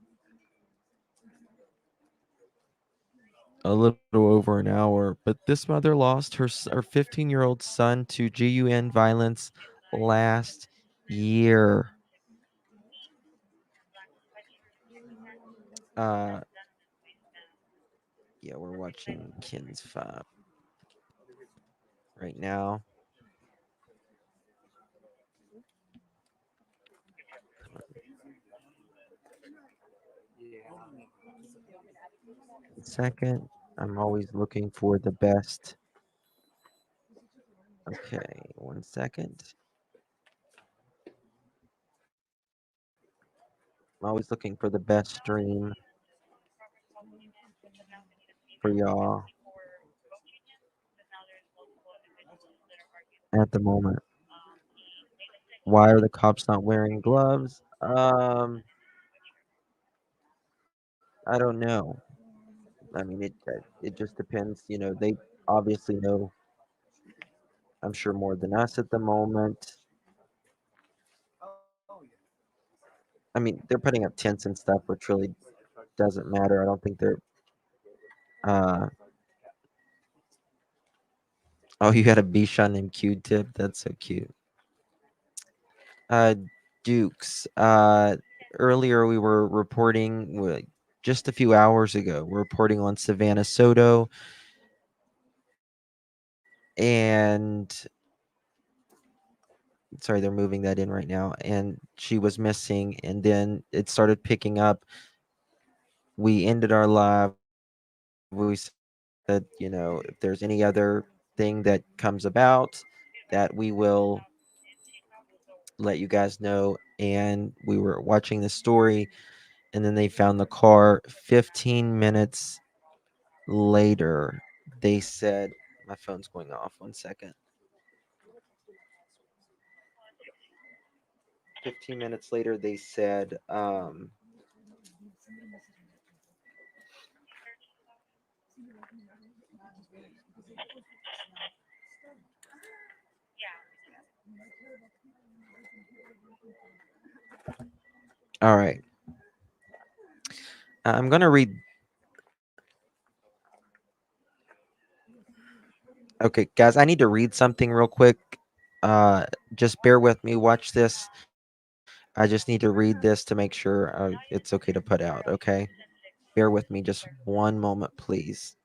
A little over an hour. But this mother lost her 15-year-old son to GUN violence last year. Uh, yeah, we're watching Ken's 5 right now. Second, I'm always looking for the best. Okay, 1 second. I'm always looking for the best stream for y'all at the moment. Why are the cops not wearing gloves? I don't know. I mean, it just depends. They obviously know. I'm sure more than us at the moment. I mean, they're putting up tents and stuff, which really doesn't matter. I don't think they're. Uh, oh, you got a Bichon named Q-Tip. That's so cute. Uh, Dukes. Earlier we were reporting just a few hours ago. We're reporting on Savannah Soto, and sorry, they're moving that in right now. And she was missing, and then it started picking up. We ended our live. We said, if there's any other thing that comes about, that we will let you guys know. And we were watching the story, and then they found the car 15 minutes later. They said, my phone's going off. 1 second. 15 minutes later, they said, all right. I'm going to read. Okay, guys, I need to read something real quick. Just bear with me. Watch this. I just need to read this to make sure it's okay to put out, okay? Bear with me just one moment, please.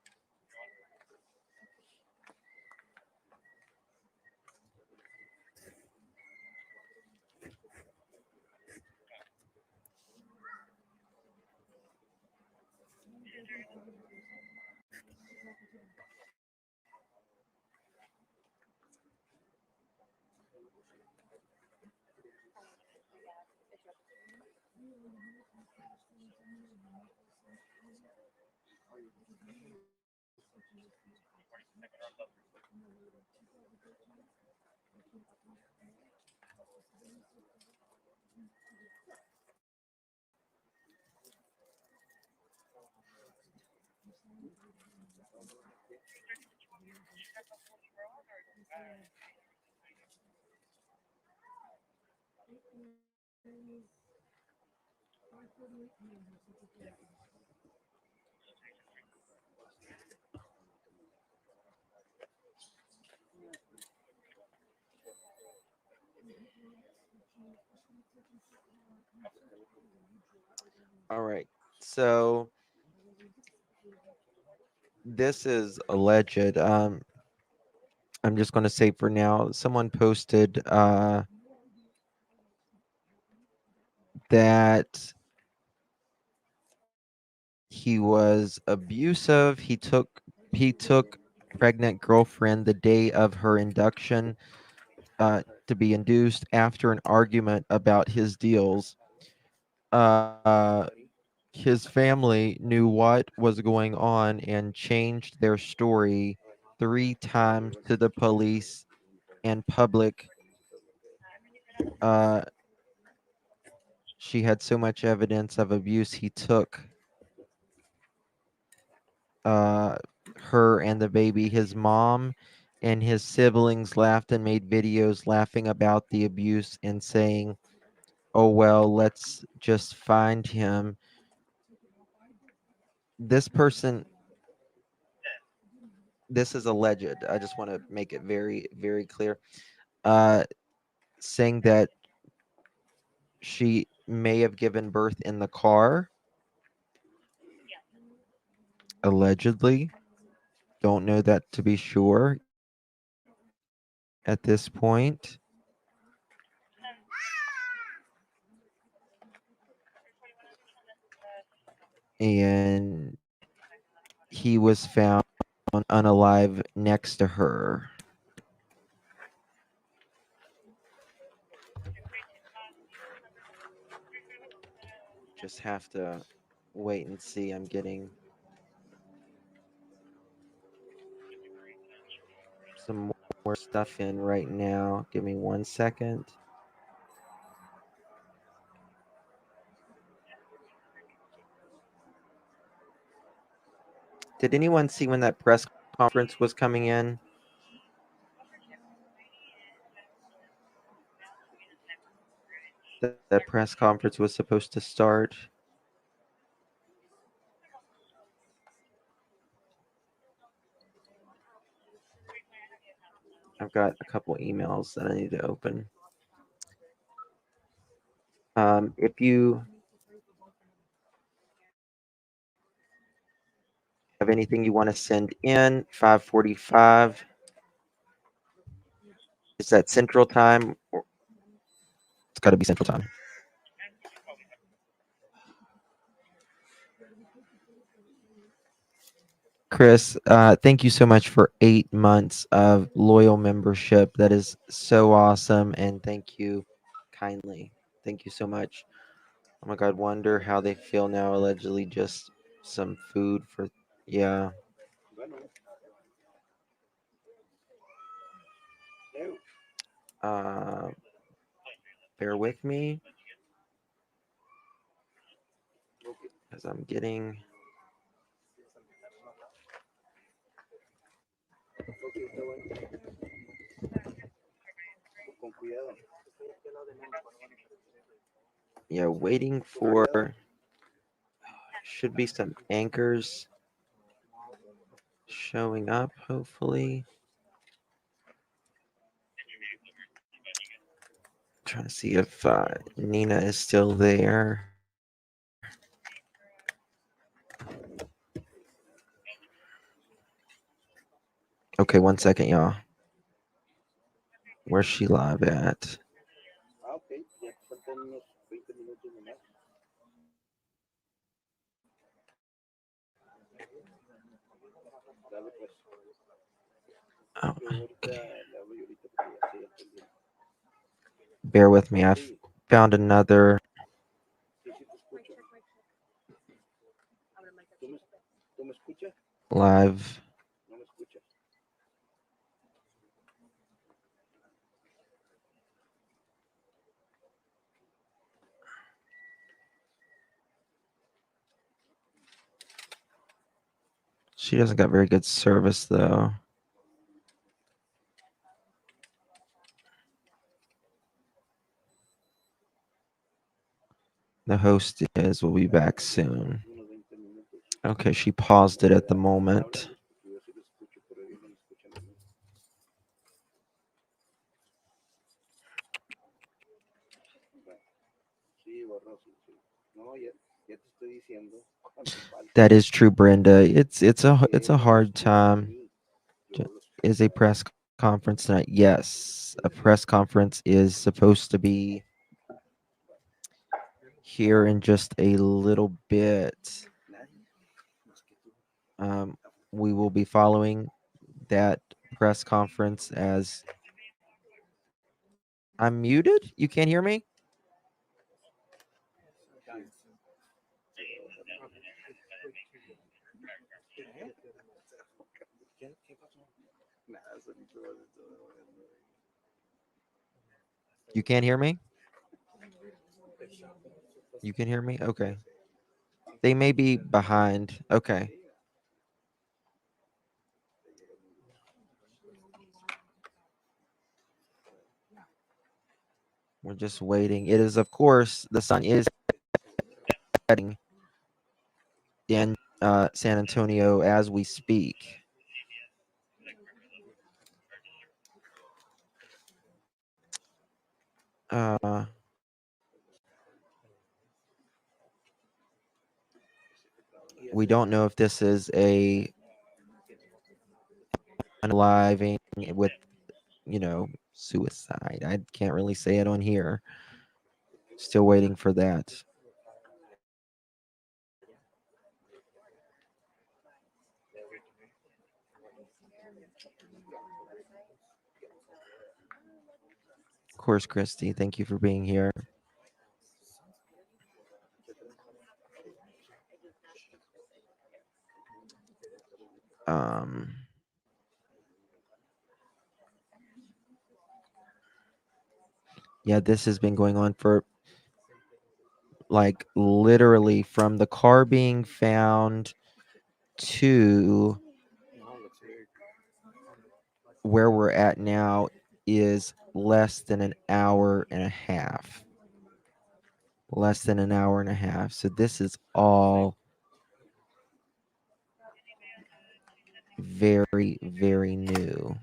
All right. So this is alleged. I'm just going to say for now, someone posted that he was abusive. He took pregnant girlfriend the day of her induction to be induced after an argument about his deals. Uh, his family knew what was going on and changed their story 3 times to the police and public. Uh, she had so much evidence of abuse. He took uh, her and the baby. His mom and his siblings laughed and made videos laughing about the abuse and saying, "Oh well, let's just find him." This person, this is alleged. I just want to make it very, very clear. Uh, saying that she may have given birth in the car, allegedly. Don't know that to be sure at this point. And he was found unalive next to her. Just have to wait and see. I'm getting some more stuff in right now. Give me 1 second. Did anyone see when that press conference was coming in? That press conference was supposed to start. I've got a couple emails that I need to open. If you have anything you want to send in, 5:45. Is that Central Time? It's got to be Central Time. Chris, thank you so much for 8 months of loyal membership. That is so awesome. And thank you kindly. Thank you so much. Oh my God, wonder how they feel now. Allegedly, just some food for, yeah. Uh, bear with me as I'm getting. Yeah, waiting for. Should be some anchors showing up, hopefully. Trying to see if Nina is still there. Okay, 1 second, y'all. Where's she live at? Oh, okay. Bear with me. I've found another live. She doesn't got very good service though. The host is will be back soon. Okay, she paused it at the moment. That is true, Brenda. It's a hard time. Is a press conference tonight? Yes, a press conference is supposed to be here in just a little bit. We will be following that press conference as I'm muted. You can't hear me? You can't hear me? You can hear me? Okay. They may be behind. Okay. We're just waiting. It is, of course, the sun is setting in San Antonio as we speak. Uh, we don't know if this is a unaliving with, suicide. I can't really say it on here. Still waiting for that. Of course, Christy, thank you for being here. Um, yeah, this has been going on for like literally from the car being found to where we're at now is less than an hour and a half. Less than an hour and a half. So this is all very, very new.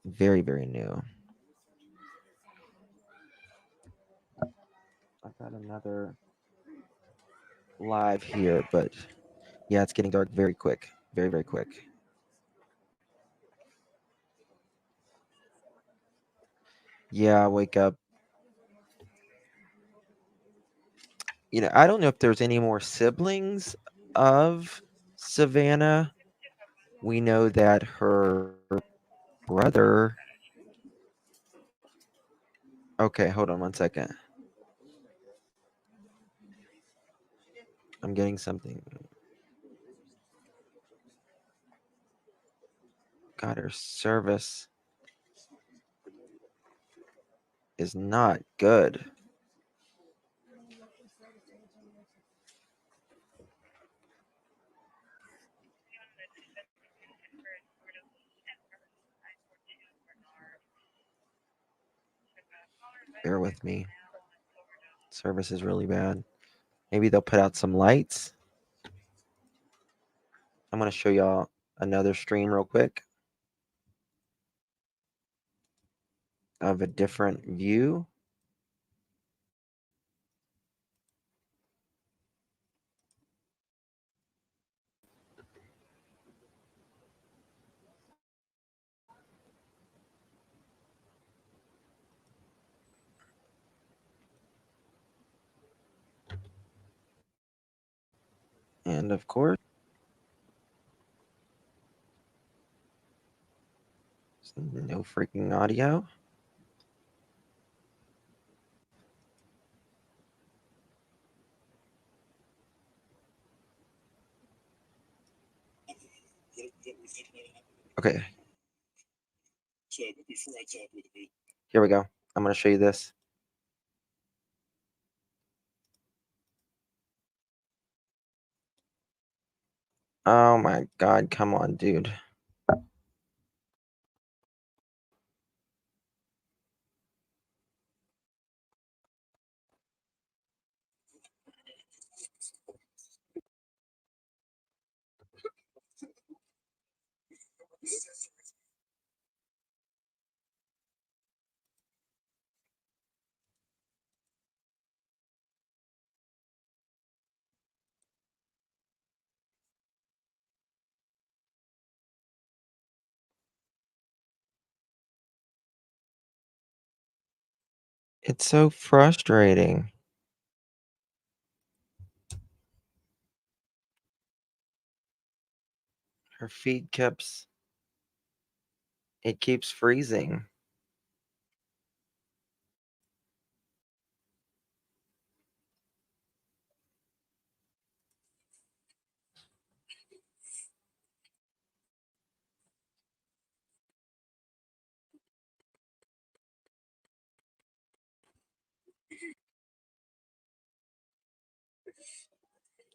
Very, very new. I've got another live here, but yeah, it's getting dark very quick. Very, very quick. Yeah, wake up. I don't know if there's any more siblings of Savannah. We know that her brother. Okay, hold on one second. I'm getting something. God, her service is not good. Bear with me. Service is really bad. Maybe they'll put out some lights. I'm going to show y'all another stream real quick of a different view. And of course, no freaking audio. Okay. So before I talk with you, Here we go. I'm going to show you this. Oh my God. Come on, dude. It's so frustrating. Her feet keeps freezing.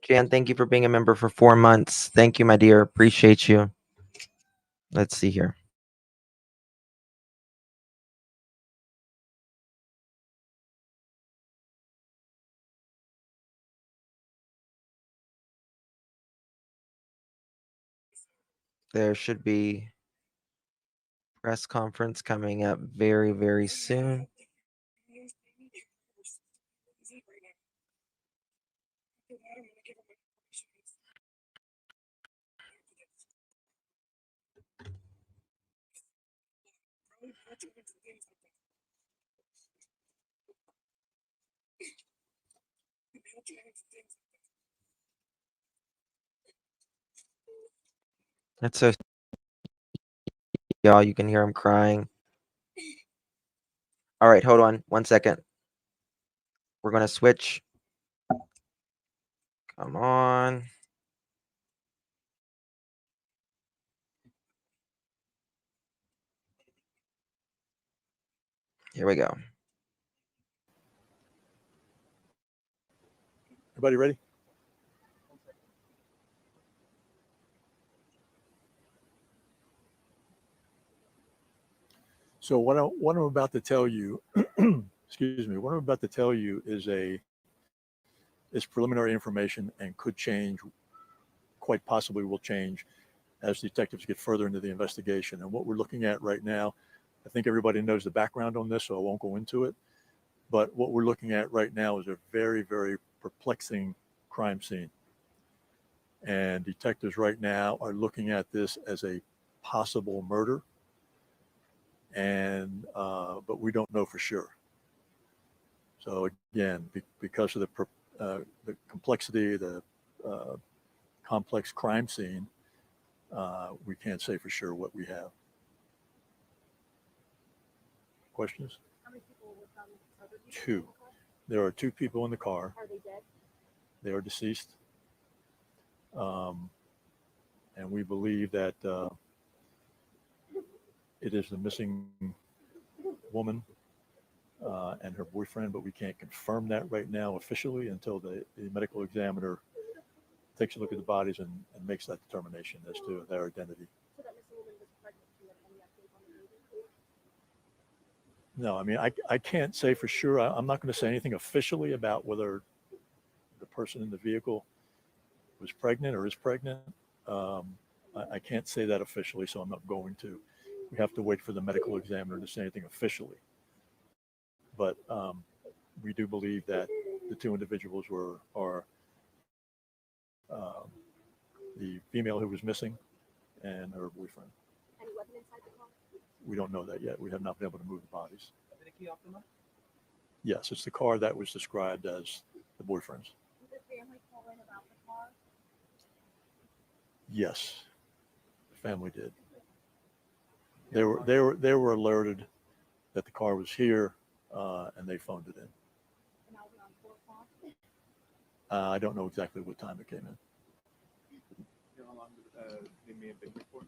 Jan, thank you for being a member for 4 months. Thank you, my dear. Appreciate you. Let's see here. There should be press conference coming up very, very soon. That's so, y'all, you can hear him crying. All right, hold on 1 second. We're going to switch. Come on. Here we go. Everybody ready? So what I'm about to tell you, excuse me, what I'm about to tell you is preliminary information and could change, quite possibly will change as detectives get further into the investigation. And what we're looking at right now, I think everybody knows the background on this, so I won't go into it. But what we're looking at right now is a very, very perplexing crime scene. And detectives right now are looking at this as a possible murder. And but we don't know for sure. So again, because of the complexity, the complex crime scene, we can't say for sure what we have. Questions? How many people were found? Two. There are two people in the car. Are they dead? They are deceased. And we believe that it is the missing woman and her boyfriend, but we can't confirm that right now officially until the medical examiner takes a look at the bodies and makes that determination as to their identity. So that missing woman was pregnant. Do you have any update on the baby? No, I mean, I can't say for sure. I'm not going to say anything officially about whether the person in the vehicle was pregnant or is pregnant. I can't say that officially, so I'm not going to. We have to wait for the medical examiner to say anything officially. But we do believe that the two individuals are the female who was missing and her boyfriend. Any weapon inside the car? We don't know that yet. We have not been able to move the bodies. Yes, it's the car that was described as the boyfriend's. Did the family call in about the car? Yes, the family did. They were alerted that the car was here, and they phoned it in. And that was around 4 o'clock? I don't know exactly what time it came in. How long they may have been here for?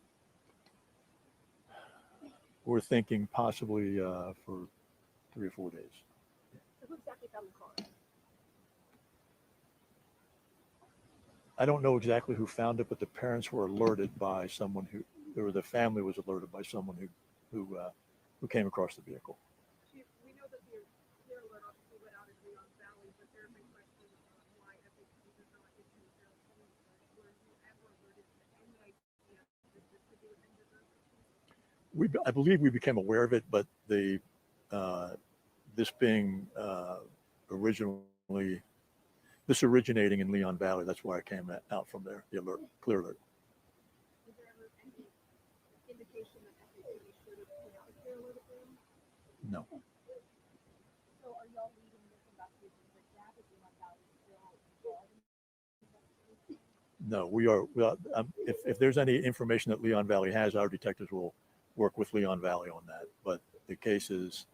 We're thinking possibly for 3 or 4 days. So who exactly found the car? I don't know exactly who found it, but the parents were alerted by someone or the family was alerted by someone who came across the vehicle. We know that the clear alert obviously went out in Leon Valley, but there have been questions on why FAPD does not issue their own alert. Were you ever alerted to any idea that this could be within your jurisdiction? I believe we became aware of it, but this being originating in Leon Valley, that's why I came out from there, the alert, clear alert. Was there ever any indication that FAPD should have put out a clear alert at them? No. So are y'all leading this investigation with that? Is Leon Valley still involved in this investigation? No, we are. If there's any information that Leon Valley has, our detectives will work with Leon Valley on that. But the case is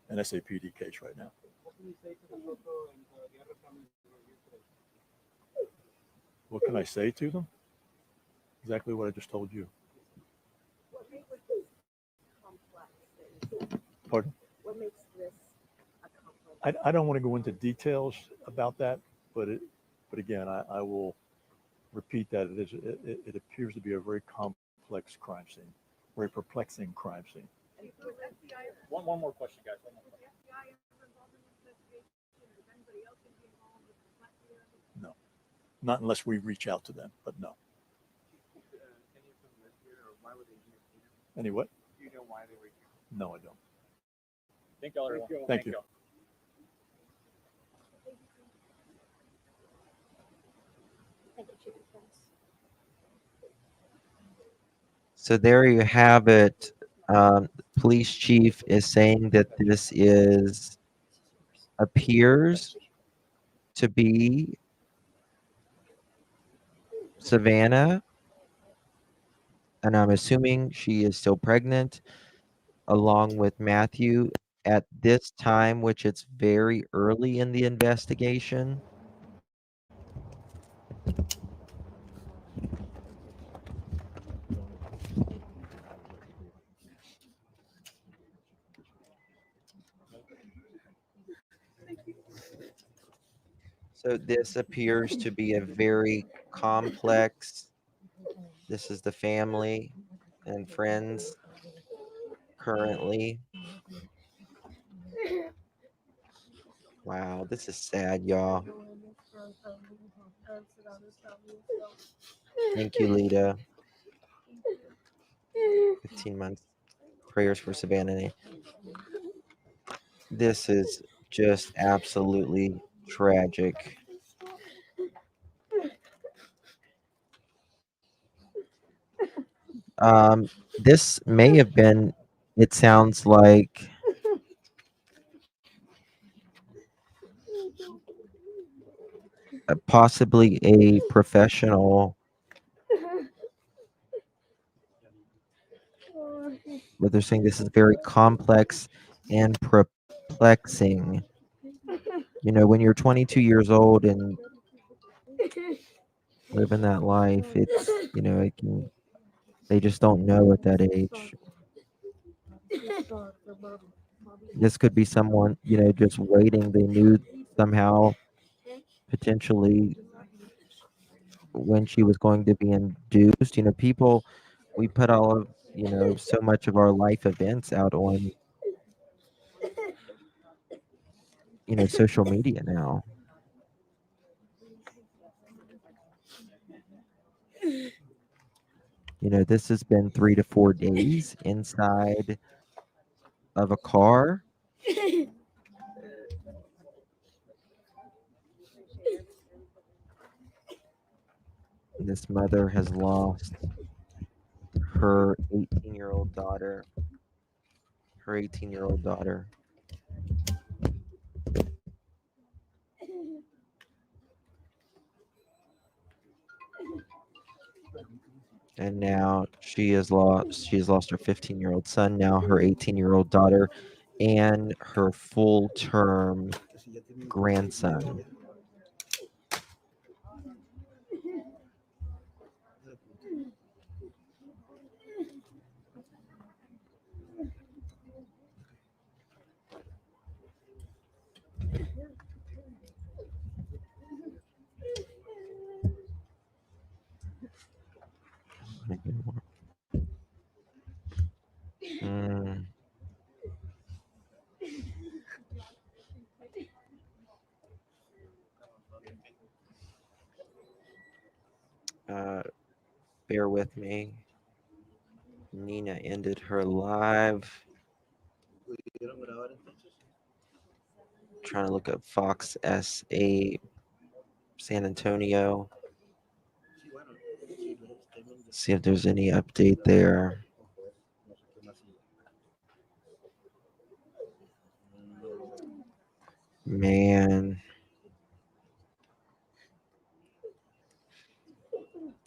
an SAPD case right now. What can you say to the Soto and the other families who are here today? What can I say to them? Exactly what I just told you. What makes this complex? Pardon? What makes this a complex? I don't want to go into details about that, but again, I will repeat that it appears to be a very complex crime scene. very perplexing crime scene. One more question, guys. One more question. No, not unless we reach out to them, but no. Any of them live here, or why were they here? Any what? Do you know why they were here? No, I don't. Thank y'all, everyone. Thank you. Y'all. So there you have it. Police chief is saying that this appears to be Savannah, and I'm assuming she is still pregnant, along with Matthew at this time, which it's very early in the investigation. So this appears to be a very complex. This is the family and friends currently. Wow, this is sad, y'all. Thank you, Lita. 15 months. Prayers for Savannah. This is just absolutely tragic. This may have been, it sounds like, possibly a professional, but they're saying this is very complex and perplexing. You know, when you're 22 years old and living that life, it's, you know, it can, they just don't know at that age. This could be someone, you know, just waiting. They knew somehow, potentially, when she was going to be induced. You know, people, we put all of, you know, so much of our life events out on, you know, social media now. You know, this has been 3 to 4 days inside of a car. This mother has lost her 18-year-old daughter. Her 18-year-old daughter. And now she has lost her 15-year-old son, now her 18-year-old daughter, and her full-term grandson. Mm. Bear with me. Nina ended her live. Trying to look up Fox SA San Antonio. See if there's any update there. Man.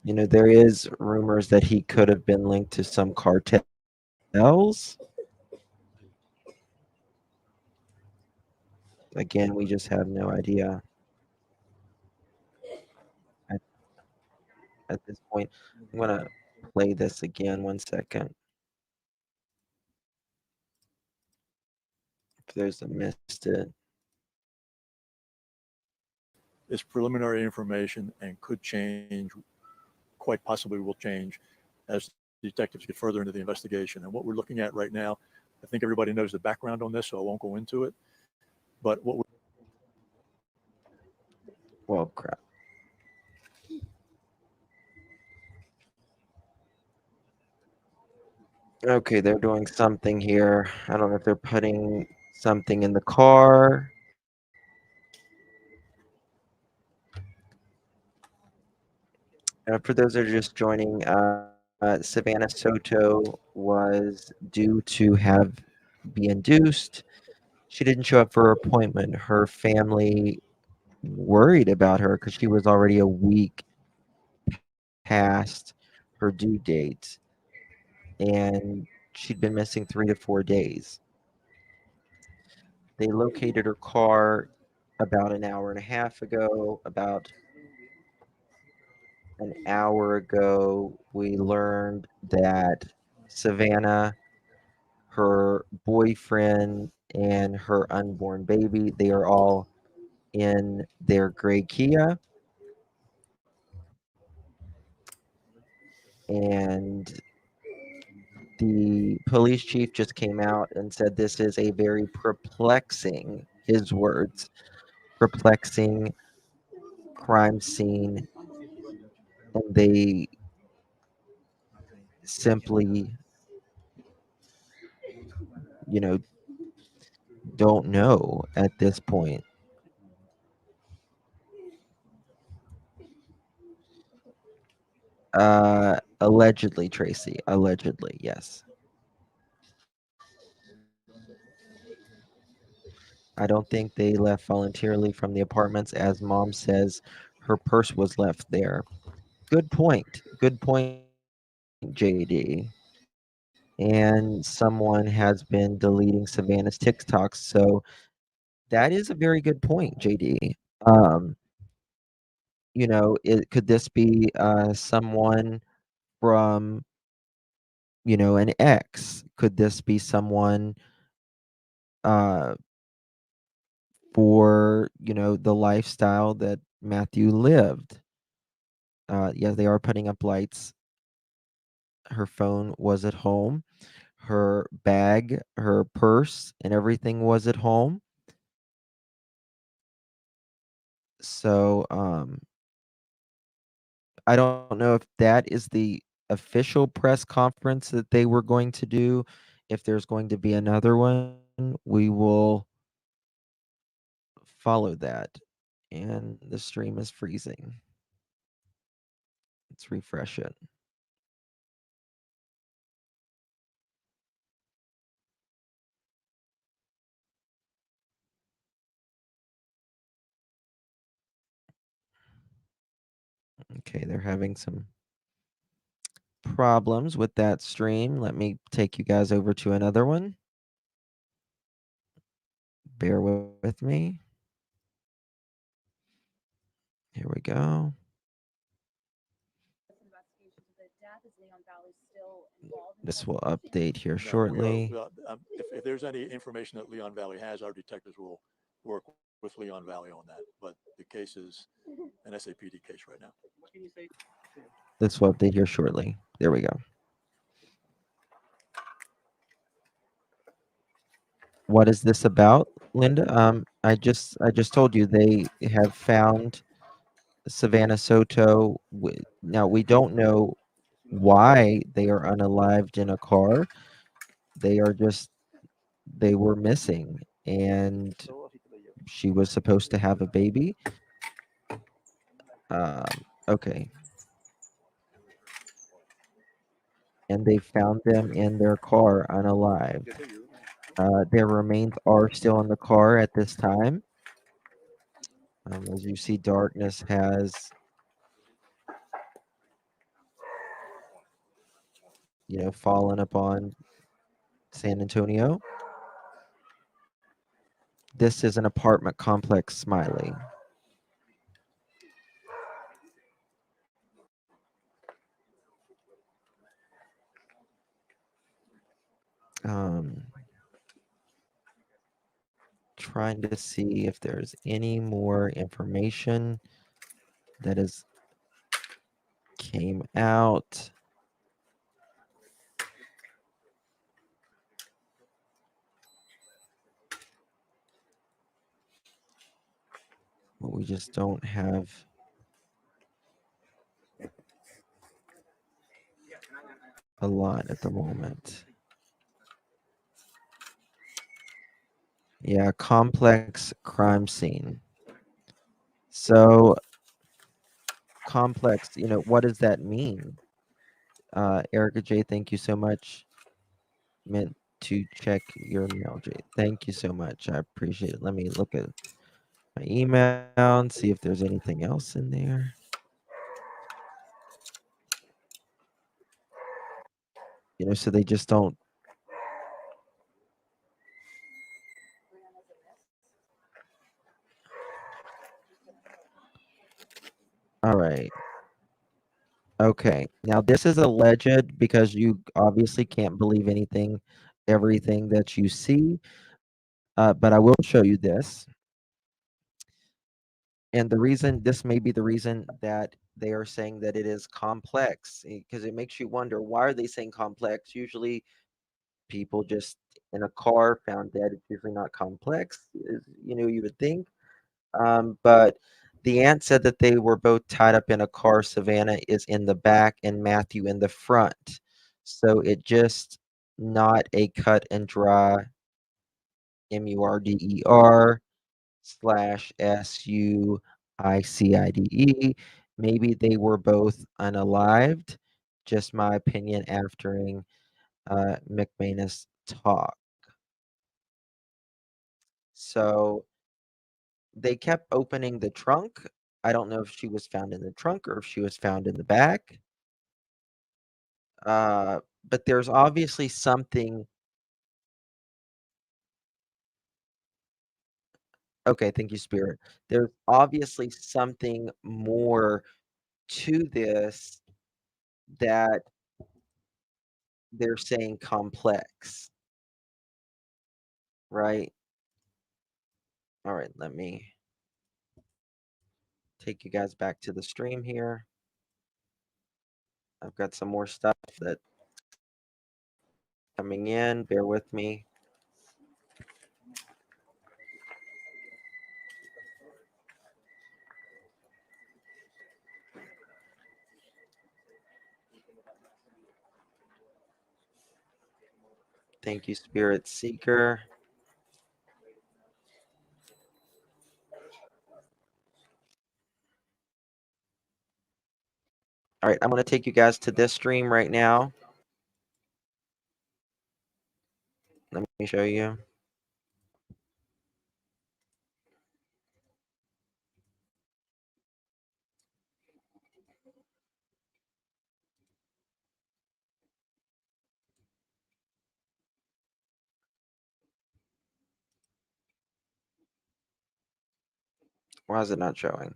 You know, there is rumors that he could have been linked to some cartels. Again, we just have no idea. At this point, I'm going to play this again. 1 second. If there's a missed it. It's preliminary information and could change, quite possibly will change as detectives get further into the investigation. And what we're looking at right now, I think everybody knows the background on this, so I won't go into it. But what we're Well, crap. Okay, they're doing something here. I don't know if they're putting something in the car. For those that are just joining, Savannah Soto was due to be induced. She didn't show up for her appointment. Her family worried about her because she was already a week past her due date, and she'd been missing 3 to 4 days. They located her car about an hour and a half ago. About an hour ago, we learned that Savannah, her boyfriend, and her unborn baby, they are all in their gray Kia. And the police chief just came out and said this is a very perplexing, his words, perplexing crime scene. And they simply, don't know at this point. Allegedly, Tracy. Allegedly, yes. I don't think they left voluntarily from the apartments, as mom says her purse was left there. Good point. Good point, JD. And someone has been deleting Savannah's TikToks. So that is a very good point, JD. Um, could this be someone from, an ex? Could this be someone uh, for, the lifestyle that Matthew lived? Yeah, they are putting up lights. Her phone was at home. Her bag, her purse, and everything was at home. So, I don't know if that is the official press conference that they were going to do. If there's going to be another one, we will follow that. And the stream is freezing. Let's refresh it. Okay, they're having some problems with that stream. Let me take you guys over to another one. Bear with me. Here we go. This will update here shortly. If there's any information that Leon Valley has, our detectives will work with Leon Valley on that. But the case is an SAPD case right now. This will update here shortly. There we go. What is this about, Linda? I just told you they have found Savannah Soto. Now we don't know why they are unalived in a car. They were missing, and she was supposed to have a baby. Okay. And they found them in their car unalived. Their remains are still in the car at this time. As you see, darkness has, fallen upon San Antonio. This is an apartment complex, Smiley. Trying to see if there's any more information that came out. but we just don't have a lot at the moment. Yeah, complex crime scene. So complex, what does that mean? Erica J, thank you so much. Meant to check your mail, J. Thank you so much. I appreciate it. Let me look at my email and see if there's anything else in there. So they just don't. All right. Okay. Now this is alleged because you obviously can't believe everything that you see. But I will show you this. And this may be the reason that they are saying that it is complex, because it makes you wonder, why are they saying complex? Usually people just in a car found dead. It's usually not complex, you would think. But the aunt said that they were both tied up in a car. Savannah is in the back and Matthew in the front. So it just not a cut and dry MURDER/SUICIDE. Maybe they were both unalived. Just my opinion after McManus talk. So they kept opening the trunk. I don't know if she was found in the trunk or if she was found in the back. But there's obviously something. Okay, thank you, Spirit. There's obviously something more to this that they're saying complex, right? All right, let me take you guys back to the stream here. I've got some more stuff that coming in. Bear with me. Thank you, Spirit Seeker. All right, I'm going to take you guys to this stream right now. Let me show you. Why is it not showing?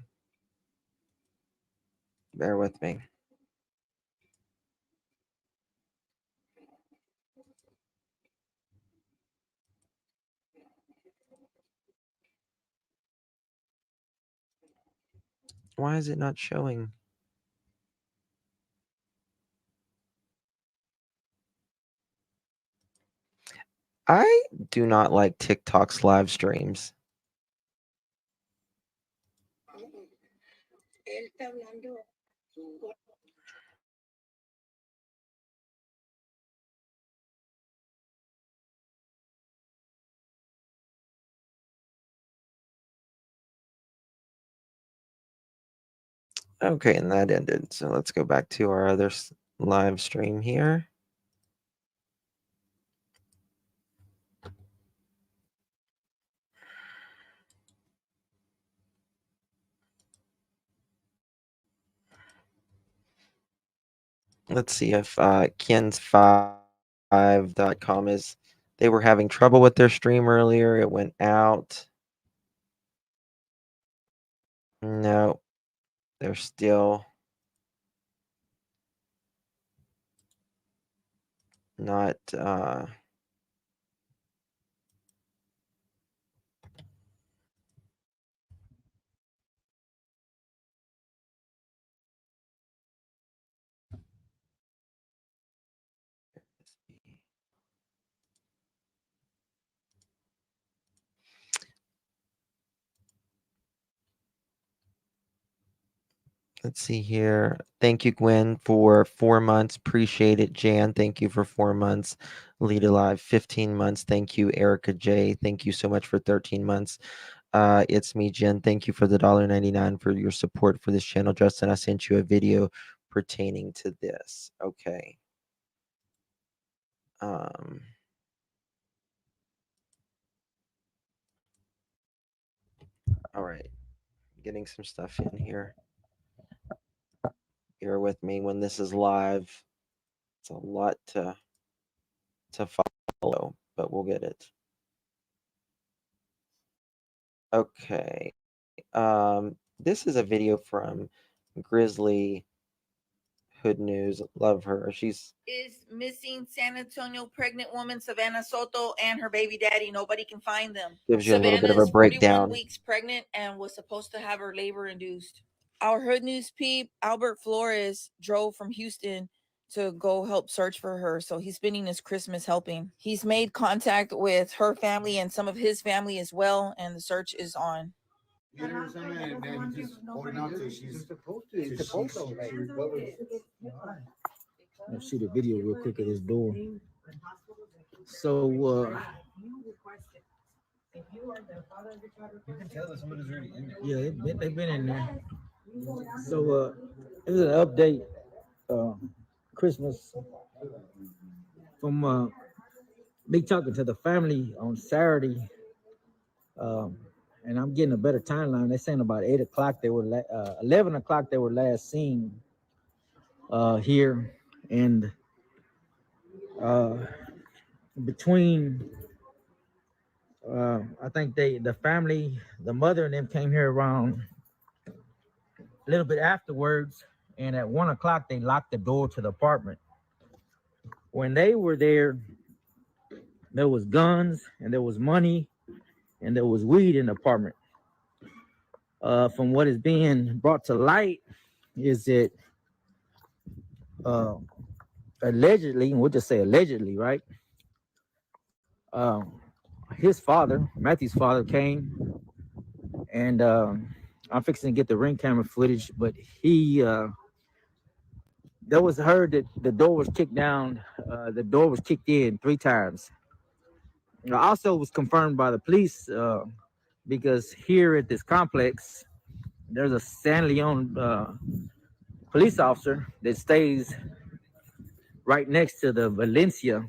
Bear with me. Why is it not showing? I do not like TikTok's live streams. Okay, and that ended. So let's go back to our other live stream here. Let's see if Kens5.com is. They were having trouble with their stream earlier. It went out. No, they're still not. Let's see here. Thank you, Gwen, for 4 months. Appreciate it. Jan, thank you for 4 months. Lead Alive, 15 months. Thank you, Erica J. Thank you so much for 13 months. It's me, Jen. Thank you for the $1.99 for your support for this channel. Justin, I sent you a video pertaining to this. Okay. All right. Getting some stuff in here. Bear with me when this is live. It's a lot to follow, but we'll get it. Okay. This is a video from Grizzly Hood News. Love her. She's is missing San Antonio pregnant woman Savannah Soto and her baby daddy. Nobody can find them. gives you a little bit of Savannah a is 41 breakdown. weeks pregnant and was supposed to have her labor induced. Our Hood News peep, Albert Flores, drove from Houston to go help search for her. So he's spending his Christmas helping. He's made contact with her family and some of his family as well, and the search is on. Hit her or something, and then he just holding out till she's supposed to. She recovers. Let's see the video real quick of this door. So, You can tell that somebody's already in there. yeah, they've been in there. So, this is an update, Christmas from me talking to the family on Saturday. And I'm getting a better timeline. They're saying about 8 o'clock, 11 o'clock, they were last seen here. And between I think the family, the mother and them came here around a little bit afterwards, and at 1 o'clock they locked the door to the apartment. When they were there was guns and there was money and there was weed in the apartment. From what is being brought to light is that allegedly, and we'll just say allegedly, right? His father, Matthew's father, came, and I'm fixing to get the ring camera footage, but he that was heard that the door was kicked down, the door was kicked in 3 times. It also was confirmed by the police because here at this complex, there's a San Leon police officer that stays right next to the Valencia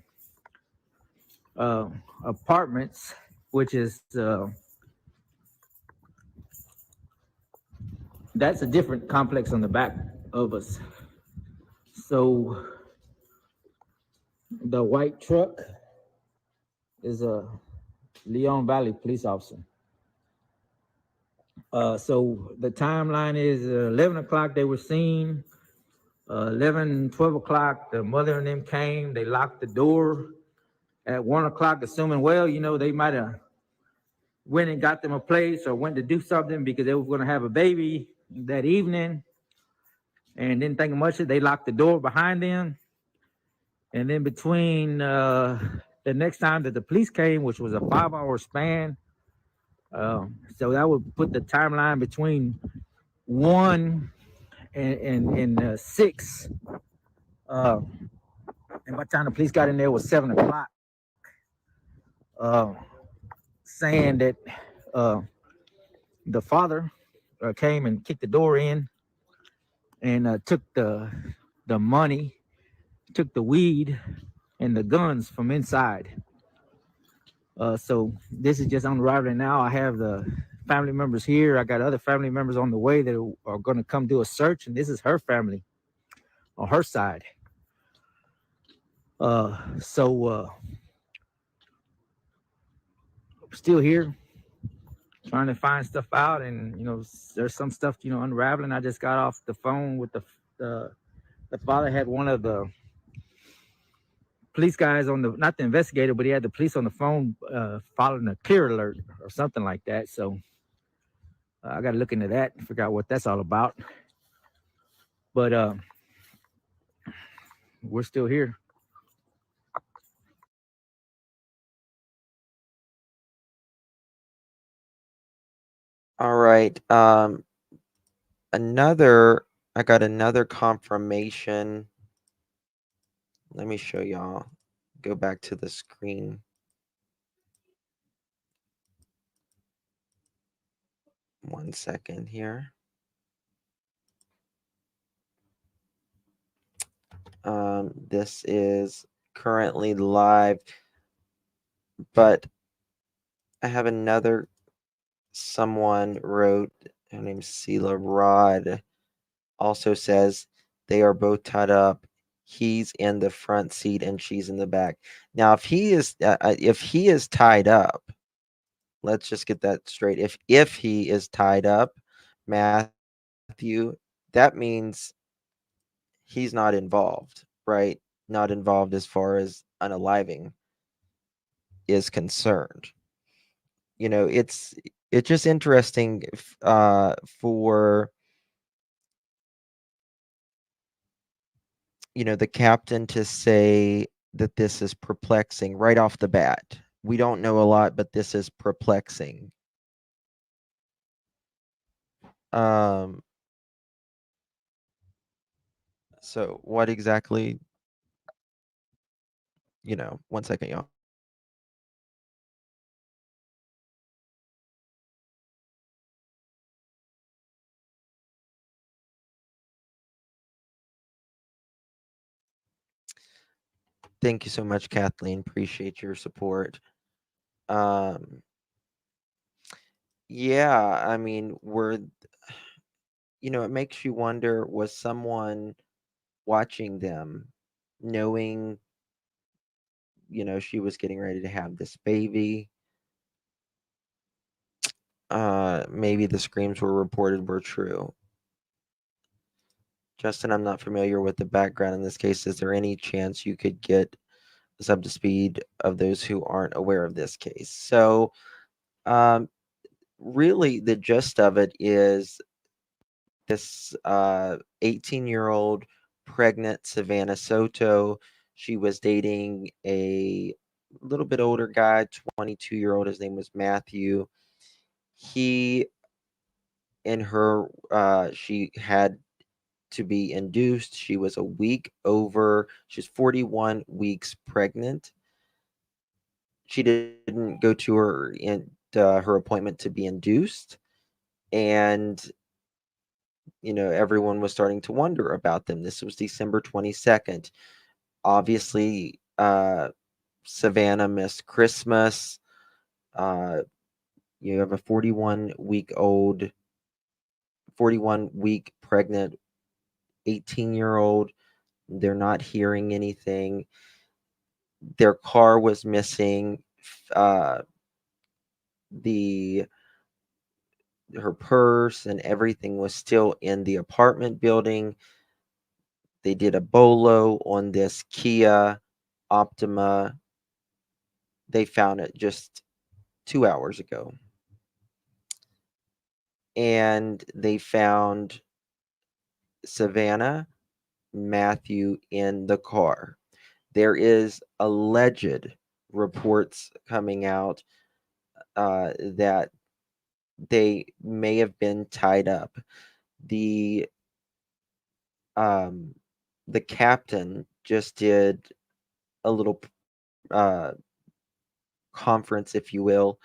apartments, which is that's a different complex on the back of us. So the white truck is a Leon Valley police officer. So the timeline is 11 o'clock they were seen. 11, 12 o'clock, the mother and them came. They locked the door. At 1 o'clock, assuming, well, they might have went and got them a place or went to do something because they were going to have a baby that evening. And didn't think much of it. They locked the door behind them. And then between the next time that the police came, which was a 5-hour span, so that would put the timeline between 1 and 6. And by the time the police got in there, it was 7 o'clock. Saying that the father came and kicked the door in and took the money, took the weed and the guns from inside. So this is just unraveling now. I have the family members here. I got other family members on the way that are going to come do a search, and this is her family on her side. So still here trying to find stuff out, and there's some stuff unraveling. I just got off the phone with the father. Had one of the police guys on the, not the investigator, but he had the police on the phone following a clear alert or something like that. So I got to look into that and figure out what that's all about. But we're still here. All right. Another I got another confirmation. Let me show y'all. Go back to the screen. One second here. This is currently live, but I have another someone wrote, her name's Sela Rod, also says they are both tied up. He's in the front seat and she's in the back. Now, if he is tied up, let's just get that straight. If he is tied up, Matthew, that means he's not involved, right? Not involved as far as unaliving is concerned. It's just interesting for the captain to say that this is perplexing right off the bat. We don't know a lot, but this is perplexing. Um, so what exactly, one second, y'all. Thank you so much, Kathleen. Appreciate your support. Um, yeah, I mean, it makes you wonder, was someone watching them, knowing, she was getting ready to have this baby? Maybe the screams were reported were true. Justin, I'm not familiar with the background in this case. Is there any chance you could get us up to speed of those who aren't aware of this case? So, really, the gist of it is this 18-year-old pregnant Savannah Soto. She was dating a little bit older guy, 22-year-old. His name was Matthew. He and her, she had to be induced. She was a week over. She's 41 weeks pregnant. She didn't go to her appointment to be induced, and everyone was starting to wonder about them. This was December 22nd. Obviously, Savannah missed Christmas. You have a 41 week pregnant 18-year-old. They're not hearing anything. Their car was missing. Uh, the her purse and everything was still in the apartment building. They did a bolo on this Kia Optima. They found it just 2 hours ago. And they found Savannah, Matthew in the car. There is alleged reports coming out that they may have been tied up. The captain just did a little conference, if you will,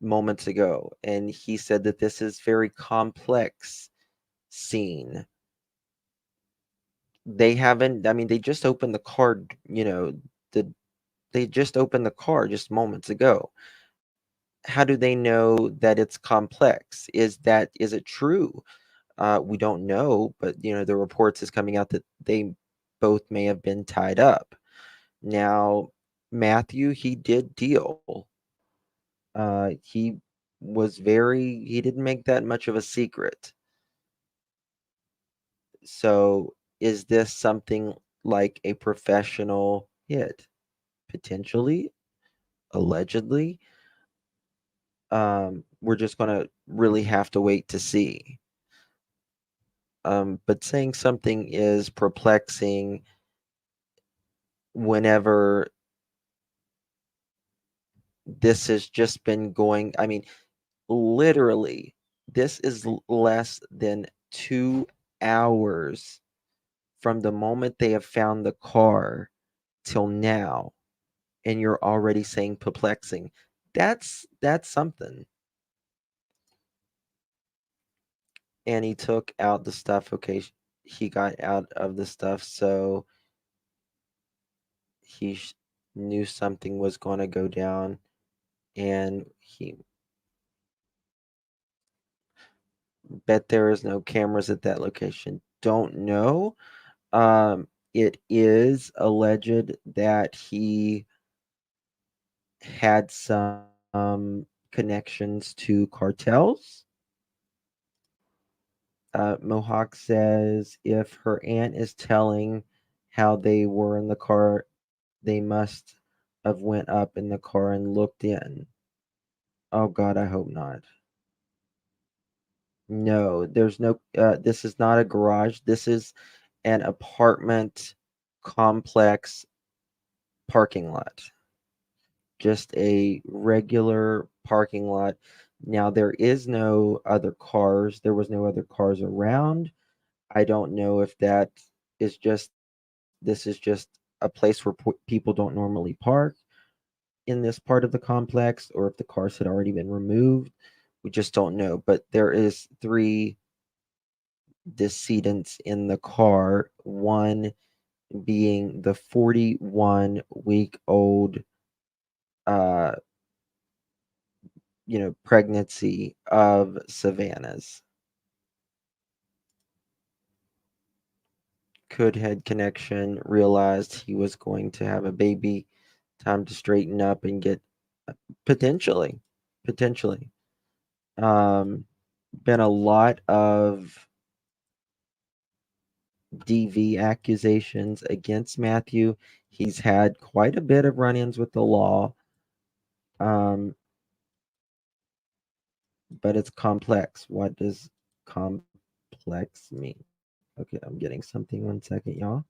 moments ago, and he said that this is very complex scene. They haven't, I mean, they just opened the car, they just opened the car just moments ago. How do they know that it's complex? Is it true? We don't know, but the reports is coming out that they both may have been tied up. Now, Matthew, he did deal. He didn't make that much of a secret. So, is this something like a professional hit? Potentially, allegedly. We're just going to really have to wait to see. But saying something is perplexing whenever this has just been going, I mean, literally, this is less than 2 hours from the moment they have found the car till now, and you're already saying perplexing. That's something. And he took out the stuff. Okay, he got out of the stuff, so he knew something was going to go down, and he bet there is no cameras at that location. Don't know. It is alleged that he had some connections to cartels. Mohawk says if her aunt is telling how they were in the car, they must have went up in the car and looked in. Oh God, I hope not. No, there's no. This is not a garage. This is an apartment complex parking lot. Just a regular parking lot. Now there is no other cars. There was no other cars around. I don't know if that is just this is just a place where people don't normally park in this part of the complex, or if the cars had already been removed. We just don't know. But there is 3 decedents in the car, one being the 41-week-old uh pregnancy of Savannah's. Could head connection realized he was going to have a baby. Time to straighten up and get potentially. Been a lot of DV accusations against Matthew. He's had quite a bit of run-ins with the law. But it's complex. What does complex mean? Okay, I'm getting something. 1 second, y'all.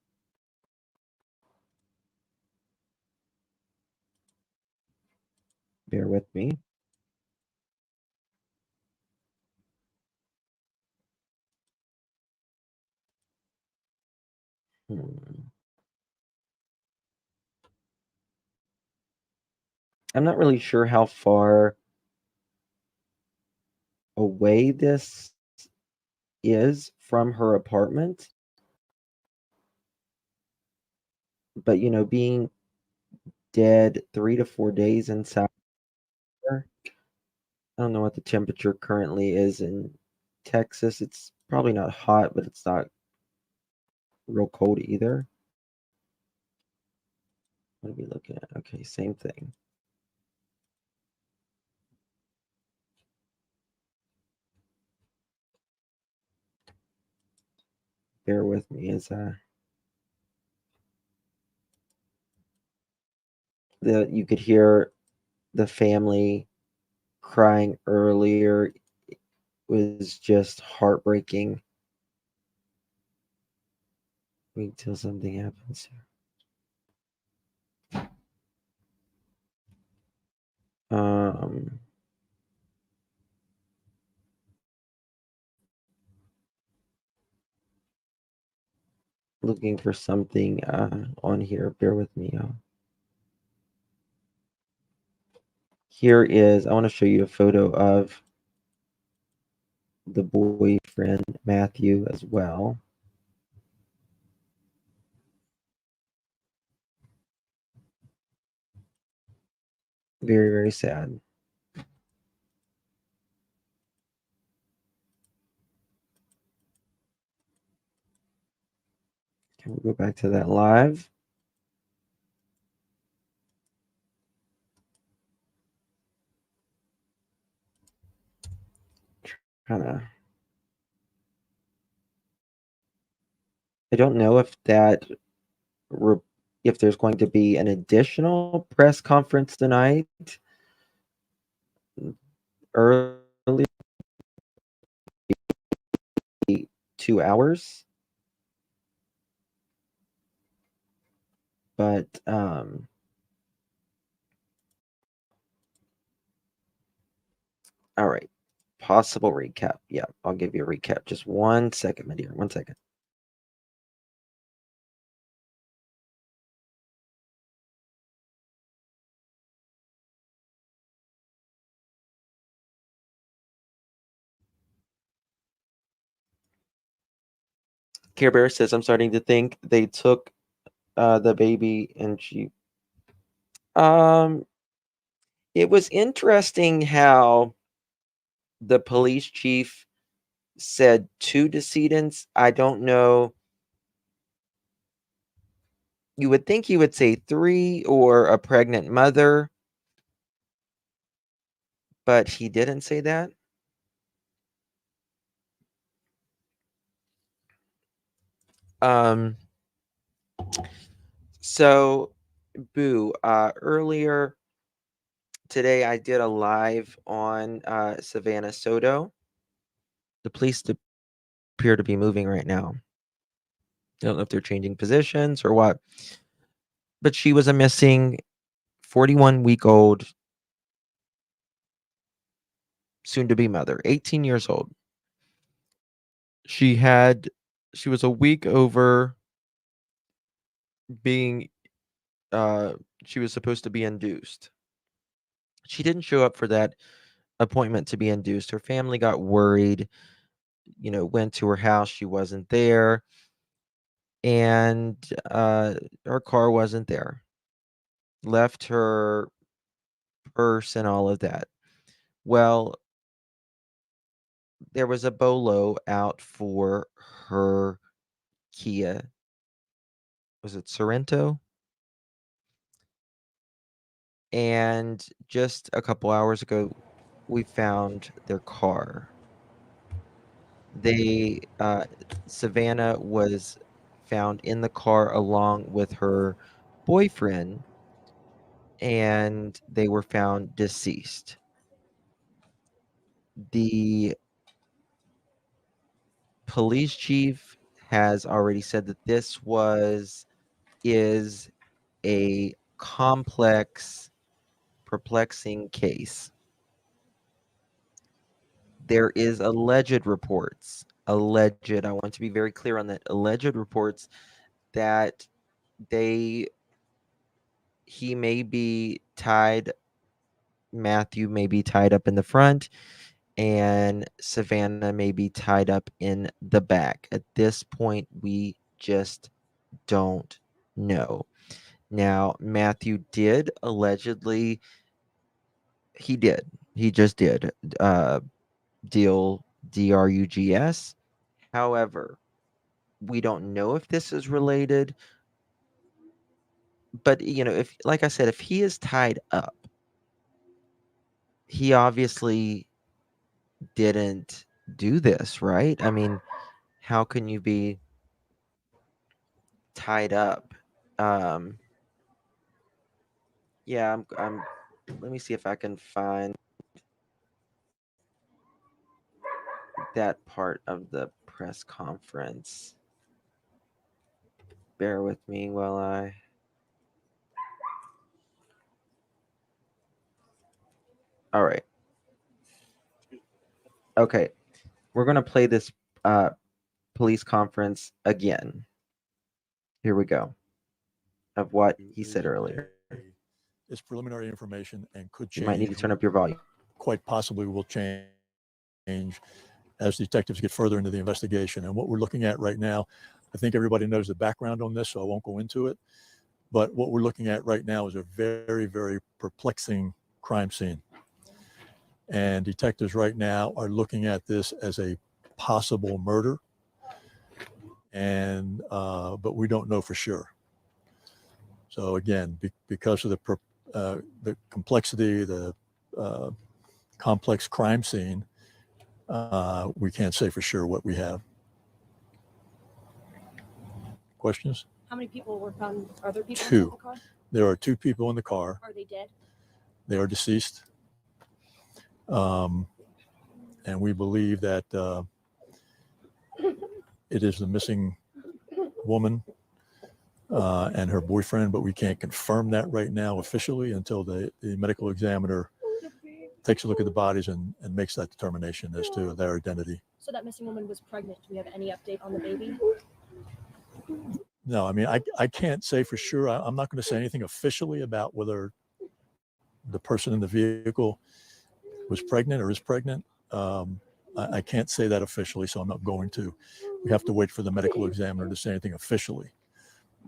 Bear with me. I'm not really sure how far away this is from her apartment. But, being dead 3 to 4 days inside her, I don't know what the temperature currently is in Texas. It's probably not hot, but it's not real cold either. What are we looking at? Okay, same thing. Bear with me as you could hear the family crying earlier. It was just heartbreaking. Wait till something happens here. Looking for something on here. Bear with me, y'all. Here is, I want to show you a photo of the boyfriend, Matthew, as well. Very, very sad. Can we go back to that live? Kind of. I don't know if if there's going to be an additional press conference tonight, early 2 hours. But all right. possible recap. Yeah, I'll give you a recap. Just 1 second, my dear. 1 second. Care Bear says, I'm starting to think they took the baby and she. It was interesting how the police chief said 2 decedents. I don't know. You would think he would say 3 or a pregnant mother, but he didn't say that. So, Boo, earlier today I did a live on Savannah Soto. The police appear to be moving right now. I don't know if they're changing positions or what, but she was a missing 41-week-old soon-to-be mother, 18 years old. She was a week over being she was supposed to be induced. She didn't show up for that appointment to be induced. Her family got worried, went to her house, she wasn't there, and her car wasn't there. Left her purse and all of that. Well, there was a bolo out for her Kia. Was it Sorrento? And just a couple hours ago, we found their car. Savannah was found in the car along with her boyfriend, and they were found deceased. The police chief has already said that this is a complex, perplexing case. There is alleged reports, I want to be very clear on that, alleged reports that he may be tied, Matthew may be tied up in the front, and Savannah may be tied up in the back. At this point, we just don't know. Now, Matthew did allegedly, he just did deal drugs. However, we don't know if this is related, but if, like I said, if he is tied up, he obviously didn't do this, right? I mean, how can you be tied up? Yeah, I'm let me see if I can find that part of the press conference. Bear with me while I All right. Okay. We're going to play this police conference again. Here we go. Of what he said earlier. It's preliminary information and could change. You might need to turn up your volume. Quite possibly will change as detectives get further into the investigation. And what we're looking at right now, I think everybody knows the background on this, so I won't go into it. But what we're looking at right now is a very, very perplexing crime scene. And detectives right now are looking at this as a possible murder. And but we don't know for sure. So again, because of the complexity, the complex crime scene, we can't say for sure what we have. Questions? How many people were found? Are there people in 2. the car? There are 2 people in the car. Are they dead? They are deceased. And we believe that it is the missing woman and her boyfriend, but we can't confirm that right now officially until the medical examiner takes a look at the bodies and makes that determination as to their identity. So that missing woman was pregnant. Do we have any update on the baby? No, I mean, I can't say for sure. I'm not going to say anything officially about whether the person in the vehicle was pregnant or is pregnant. I can't say that officially, so I'm not going to. We have to wait for the medical examiner to say anything officially.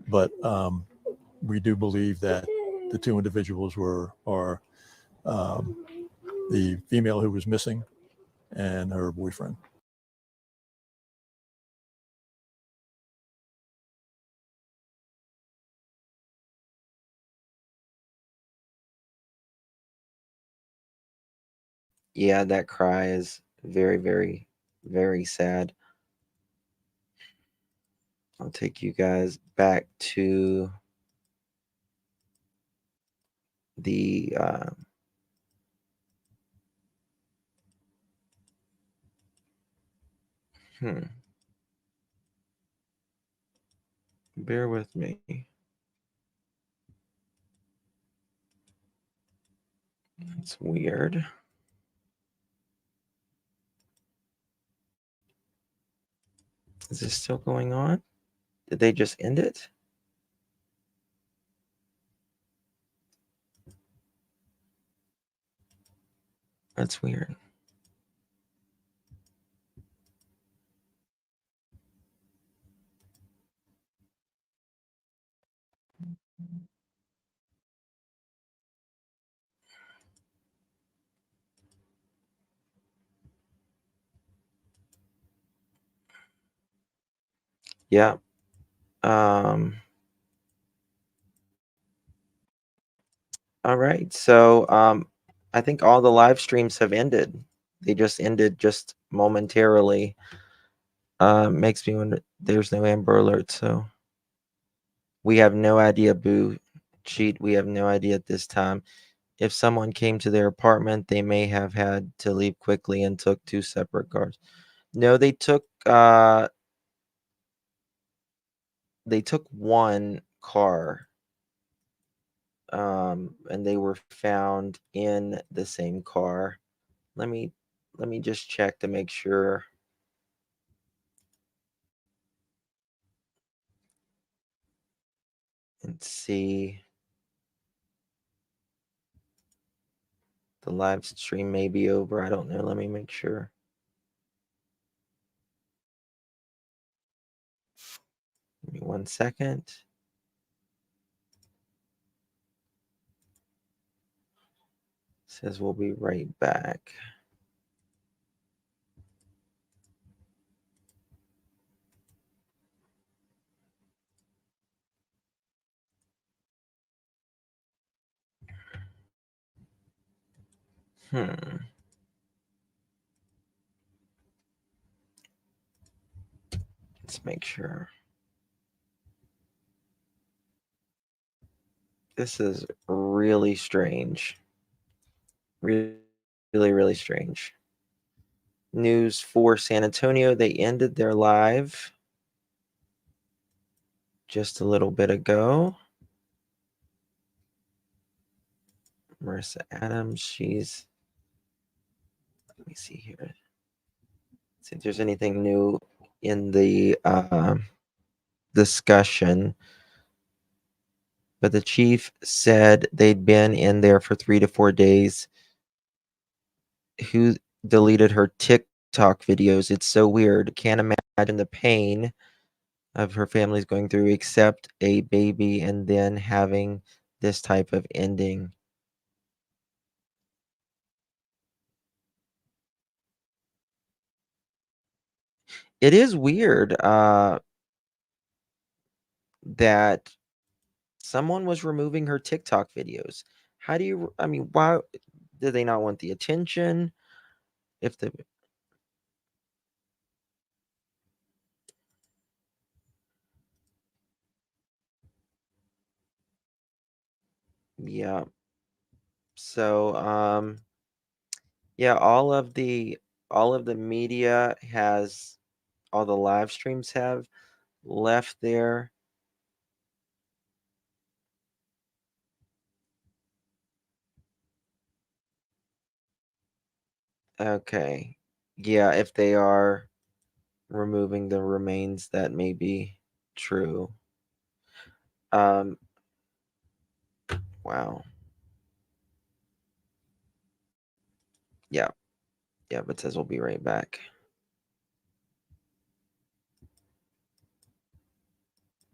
But we do believe that the two individuals are the female who was missing and her boyfriend. Yeah, that cry is very, very, very sad. I'll take you guys back to the bear with me. It's weird. Is this still going on? Did they just end it? That's weird. Yeah. All right. So I think all the live streams have ended. They just ended just momentarily. Makes me wonder. There's no Amber Alert, so we have no idea. Boo, cheat. We have no idea at this time. If someone came to their apartment, they may have had to leave quickly and took two separate cars. No, they took one car. And they were found in the same car. Let me just check to make sure. And see. The live stream may be over. I don't know. Let me make sure. Give me 1 second. Says we'll be right back. Let's make sure. This is really strange. Really, really strange. News for San Antonio. They ended their live just a little bit ago. Marissa Adams, she's, let me see here. See if there's anything new in the discussion. But the chief said they'd been in there for 3 to 4 days. Who deleted her TikTok videos? It's so weird. Can't imagine the pain of her family's going through, except a baby and then having this type of ending. It is weird that someone was removing her TikTok videos. How do you, I mean, why do they not want the attention? If the, yeah. So, yeah, all of the media has, all the live streams have left there. Okay. Yeah, if they are removing the remains, that may be true. Wow. Yeah. Yeah, it says we'll be right back.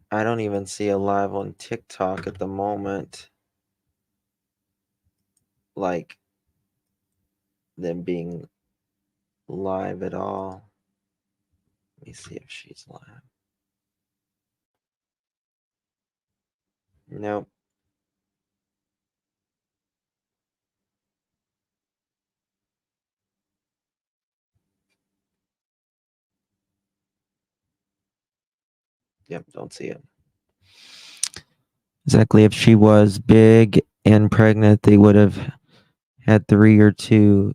I don't even see a live on TikTok at the moment. Like them being live at all. Let me see if she's live. Nope. Yep, don't see it. Exactly. If she was big and pregnant, they would have had 3 or 2.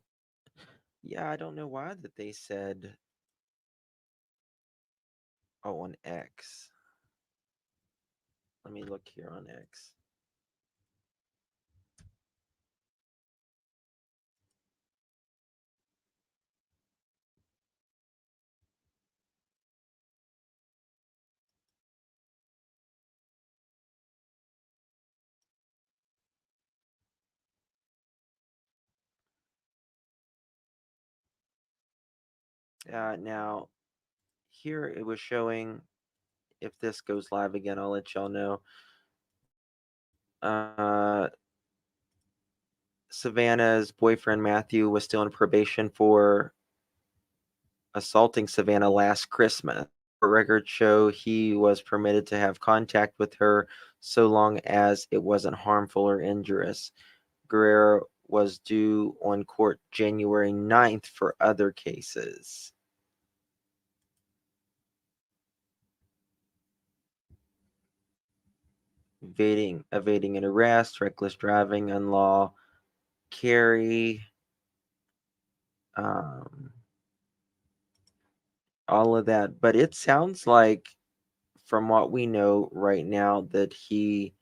Yeah, I don't know why that they said. Oh, on X. Let me look here on X. Now, here it was showing, if this goes live again, I'll let y'all know. Savannah's boyfriend Matthew was still on probation for assaulting Savannah last Christmas. Records show he was permitted to have contact with her so long as it wasn't harmful or injurious. Guerrero was due on court January 9th for other cases. Evading an arrest, reckless driving, unlawful carry, all of that. But it sounds like, from what we know right now, that he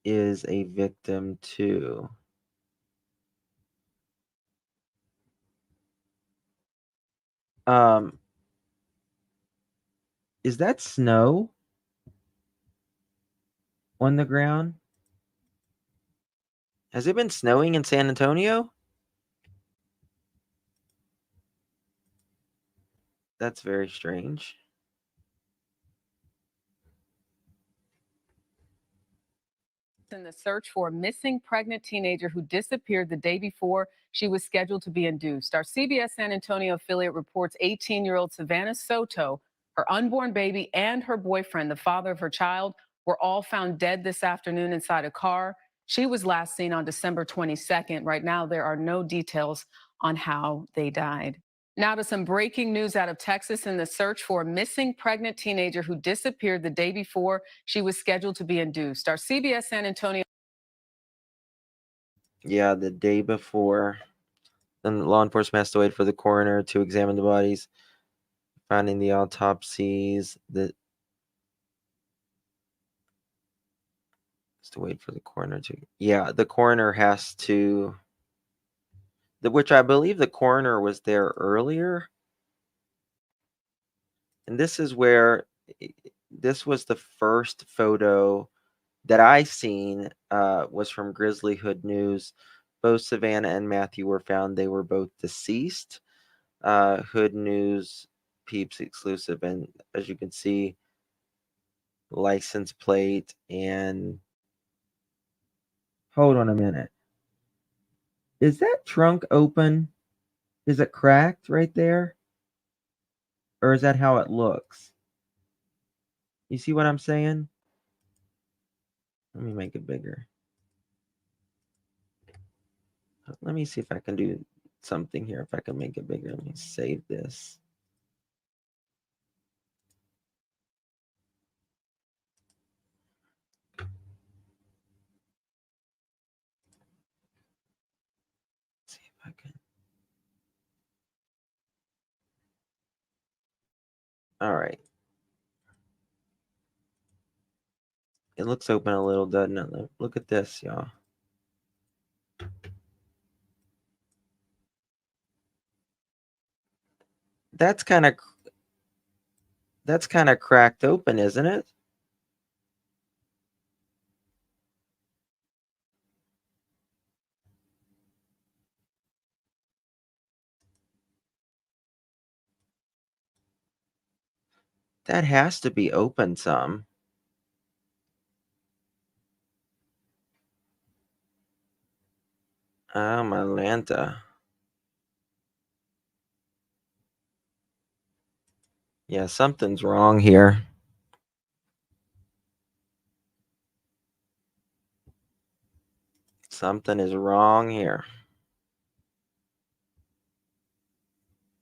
is a victim too. Is that snow on the ground? Has it been snowing in San Antonio? That's very strange. In the search for a missing pregnant teenager who disappeared the day before she was scheduled to be induced. Our CBS San Antonio affiliate reports 18-year-old Savannah Soto, her unborn baby, and her boyfriend, the father of her child, were all found dead this afternoon inside a car. She was last seen on December 22nd. Right now, there are no details on how they died. Now to some breaking news out of Texas in the search for a missing pregnant teenager who disappeared the day before she was scheduled to be induced. Our CBS San Antonio. Yeah, the day before. Then law enforcement has to wait for the coroner to examine the bodies, finding the autopsies. Has to wait for the coroner to. Yeah, the coroner has to. Which I believe the coroner was there earlier. And this is where this was the first photo that I seen, was from Grizzly Hood News. Both Savannah and Matthew were found. They were both deceased. Hood News Peeps exclusive, and as you can see, license plate. And hold on a minute. Is that trunk open? Is it cracked right there? Or is that how it looks? You see what I'm saying? Let me make it bigger. Let me see if I can do something here. If I can make it bigger, let me save this. See if I can. All right. It looks open a little, doesn't it? Look at this, y'all. That's kind of cracked open, isn't it? That has to be open some. Oh, my Lanta. Yeah, something's wrong here. Something is wrong here.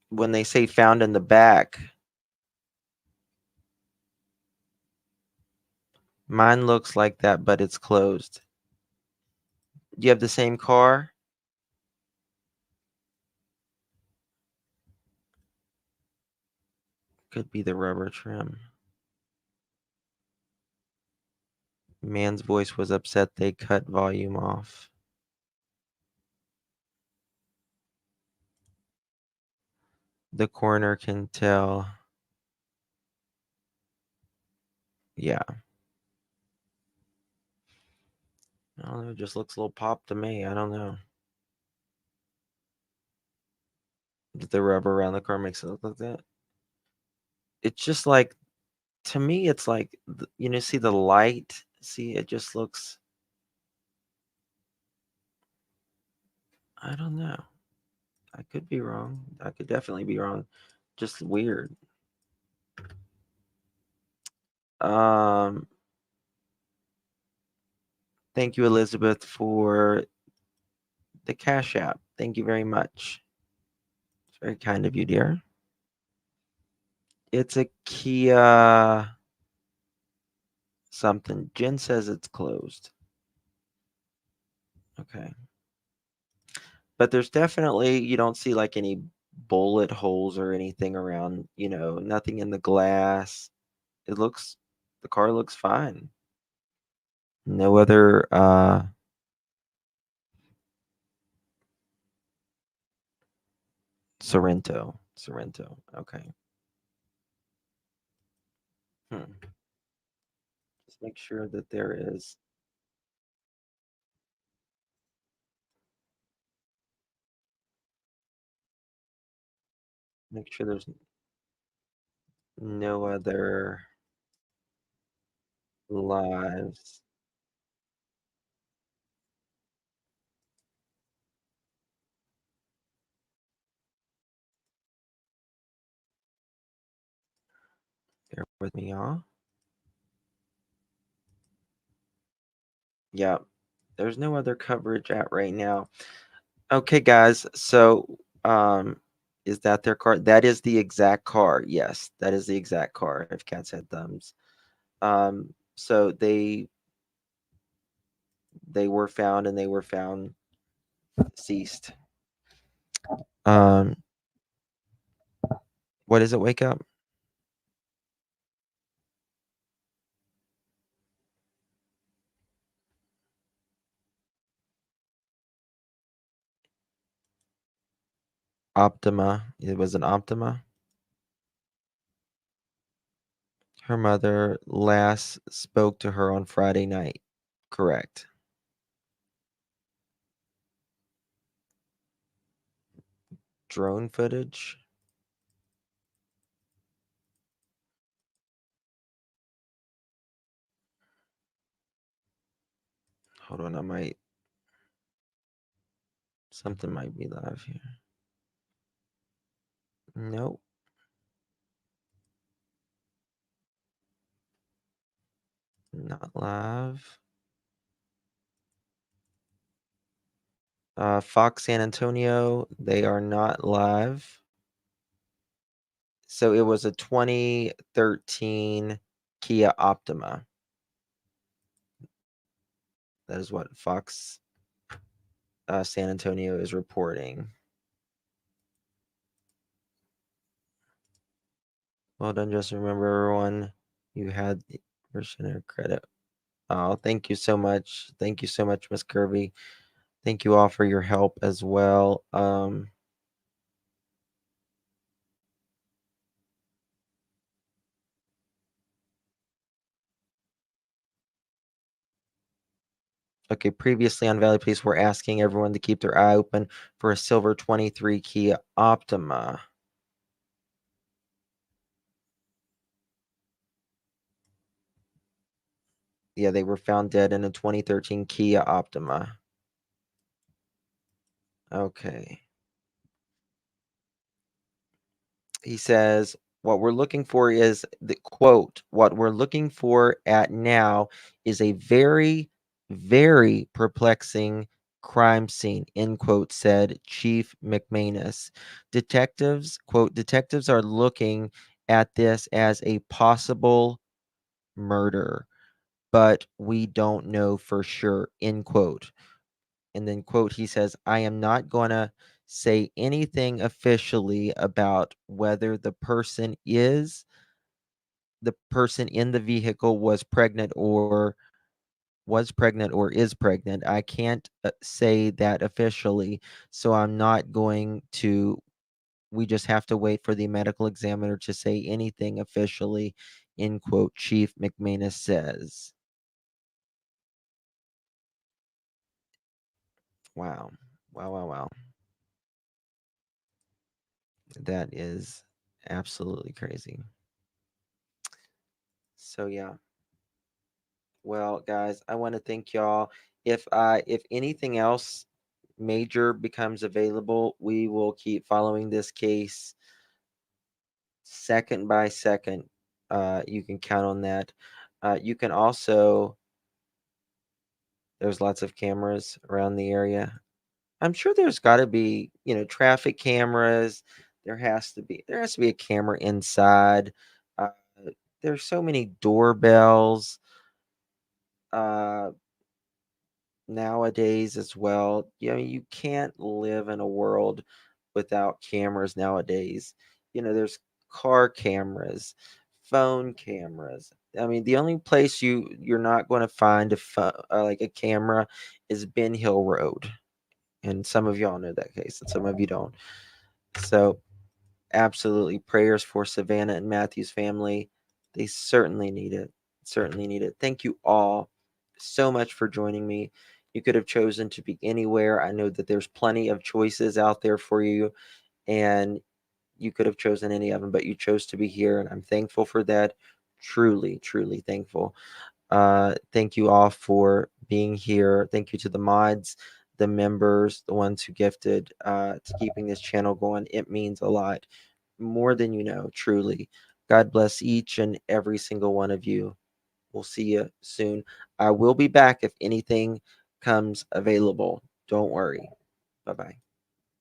When they say found in the back, mine looks like that, but it's closed. Do you have the same car? Could be the rubber trim. Man's voice was upset they cut volume off. The coroner can tell. Yeah. I don't know, it just looks a little pop to me. I don't know. The rubber around the car makes it look like that. It's just like, to me, it's like, see the light? See, it just looks, I don't know. I could be wrong. I could definitely be wrong. Just weird. Thank you, Elizabeth, for the Cash App. Thank you very much. It's very kind of you, dear. It's a Kia something. Jen says it's closed. Okay. But there's definitely, you don't see like any bullet holes or anything around, nothing in the glass. The car looks fine. No other Sorrento. Okay. Just make sure that there is. Make sure there's no other lives. Bear with me, y'all. Yeah, there's no other coverage at right now. Okay, guys. So, is that their car? That is the exact car. Yes, that is the exact car. If cats had thumbs. So they were found, and they were found deceased. What is it? Wake up. Optima. It was an Optima. Her mother last spoke to her on Friday night. Correct. Drone footage. Hold on, something might be live here. Nope. Not live. Fox San Antonio, they are not live. So it was a 2013 Kia Optima. That is what Fox San Antonio is reporting. Well done, just remember, everyone, you had the version credit. Oh, thank you so much. Thank you so much, Miss Kirby. Thank you all for your help as well. Okay, previously on Valley Police, we're asking everyone to keep their eye open for a silver 23 Kia Optima. Yeah, they were found dead in a 2013 Kia Optima. Okay. He says, what we're looking for is the quote, what we're looking for at now is a very, very perplexing crime scene, end quote, said Chief McManus. Detectives, quote, detectives are looking at this as a possible murder, but we don't know for sure, end quote. And then, quote, he says, I am not going to say anything officially about whether the person in the vehicle was pregnant or is pregnant. I can't say that officially, so I'm not going to. We just have to wait for the medical examiner to say anything officially, end quote, Chief McManus says. Wow. Wow, wow, wow. That is absolutely crazy. So yeah. Well, guys, I want to thank y'all. If anything else major becomes available, we will keep following this case second by second. You can count on that. You can also, there's lots of cameras around the area. I'm sure there's got to be, traffic cameras. There has to be a camera inside. Uh, there's so many doorbells. Nowadays as well. You can't live in a world without cameras nowadays. There's car cameras, phone cameras. I mean, the only place you're not going to find like a camera is Ben Hill Road, and some of y'all know that case, and some of you don't. So, absolutely, prayers for Savannah and Matthew's family. They certainly need it. Certainly need it. Thank you all so much for joining me. You could have chosen to be anywhere. I know that there's plenty of choices out there for you, and you could have chosen any of them, but you chose to be here, and I'm thankful for that. Truly, truly thankful. Thank you all for being here. Thank you to the mods, the members, the ones who gifted to keeping this channel going. It means a lot, more than you know, truly. God bless each and every single one of you. We'll see you soon. I will be back if anything comes available. Don't worry. Bye-bye.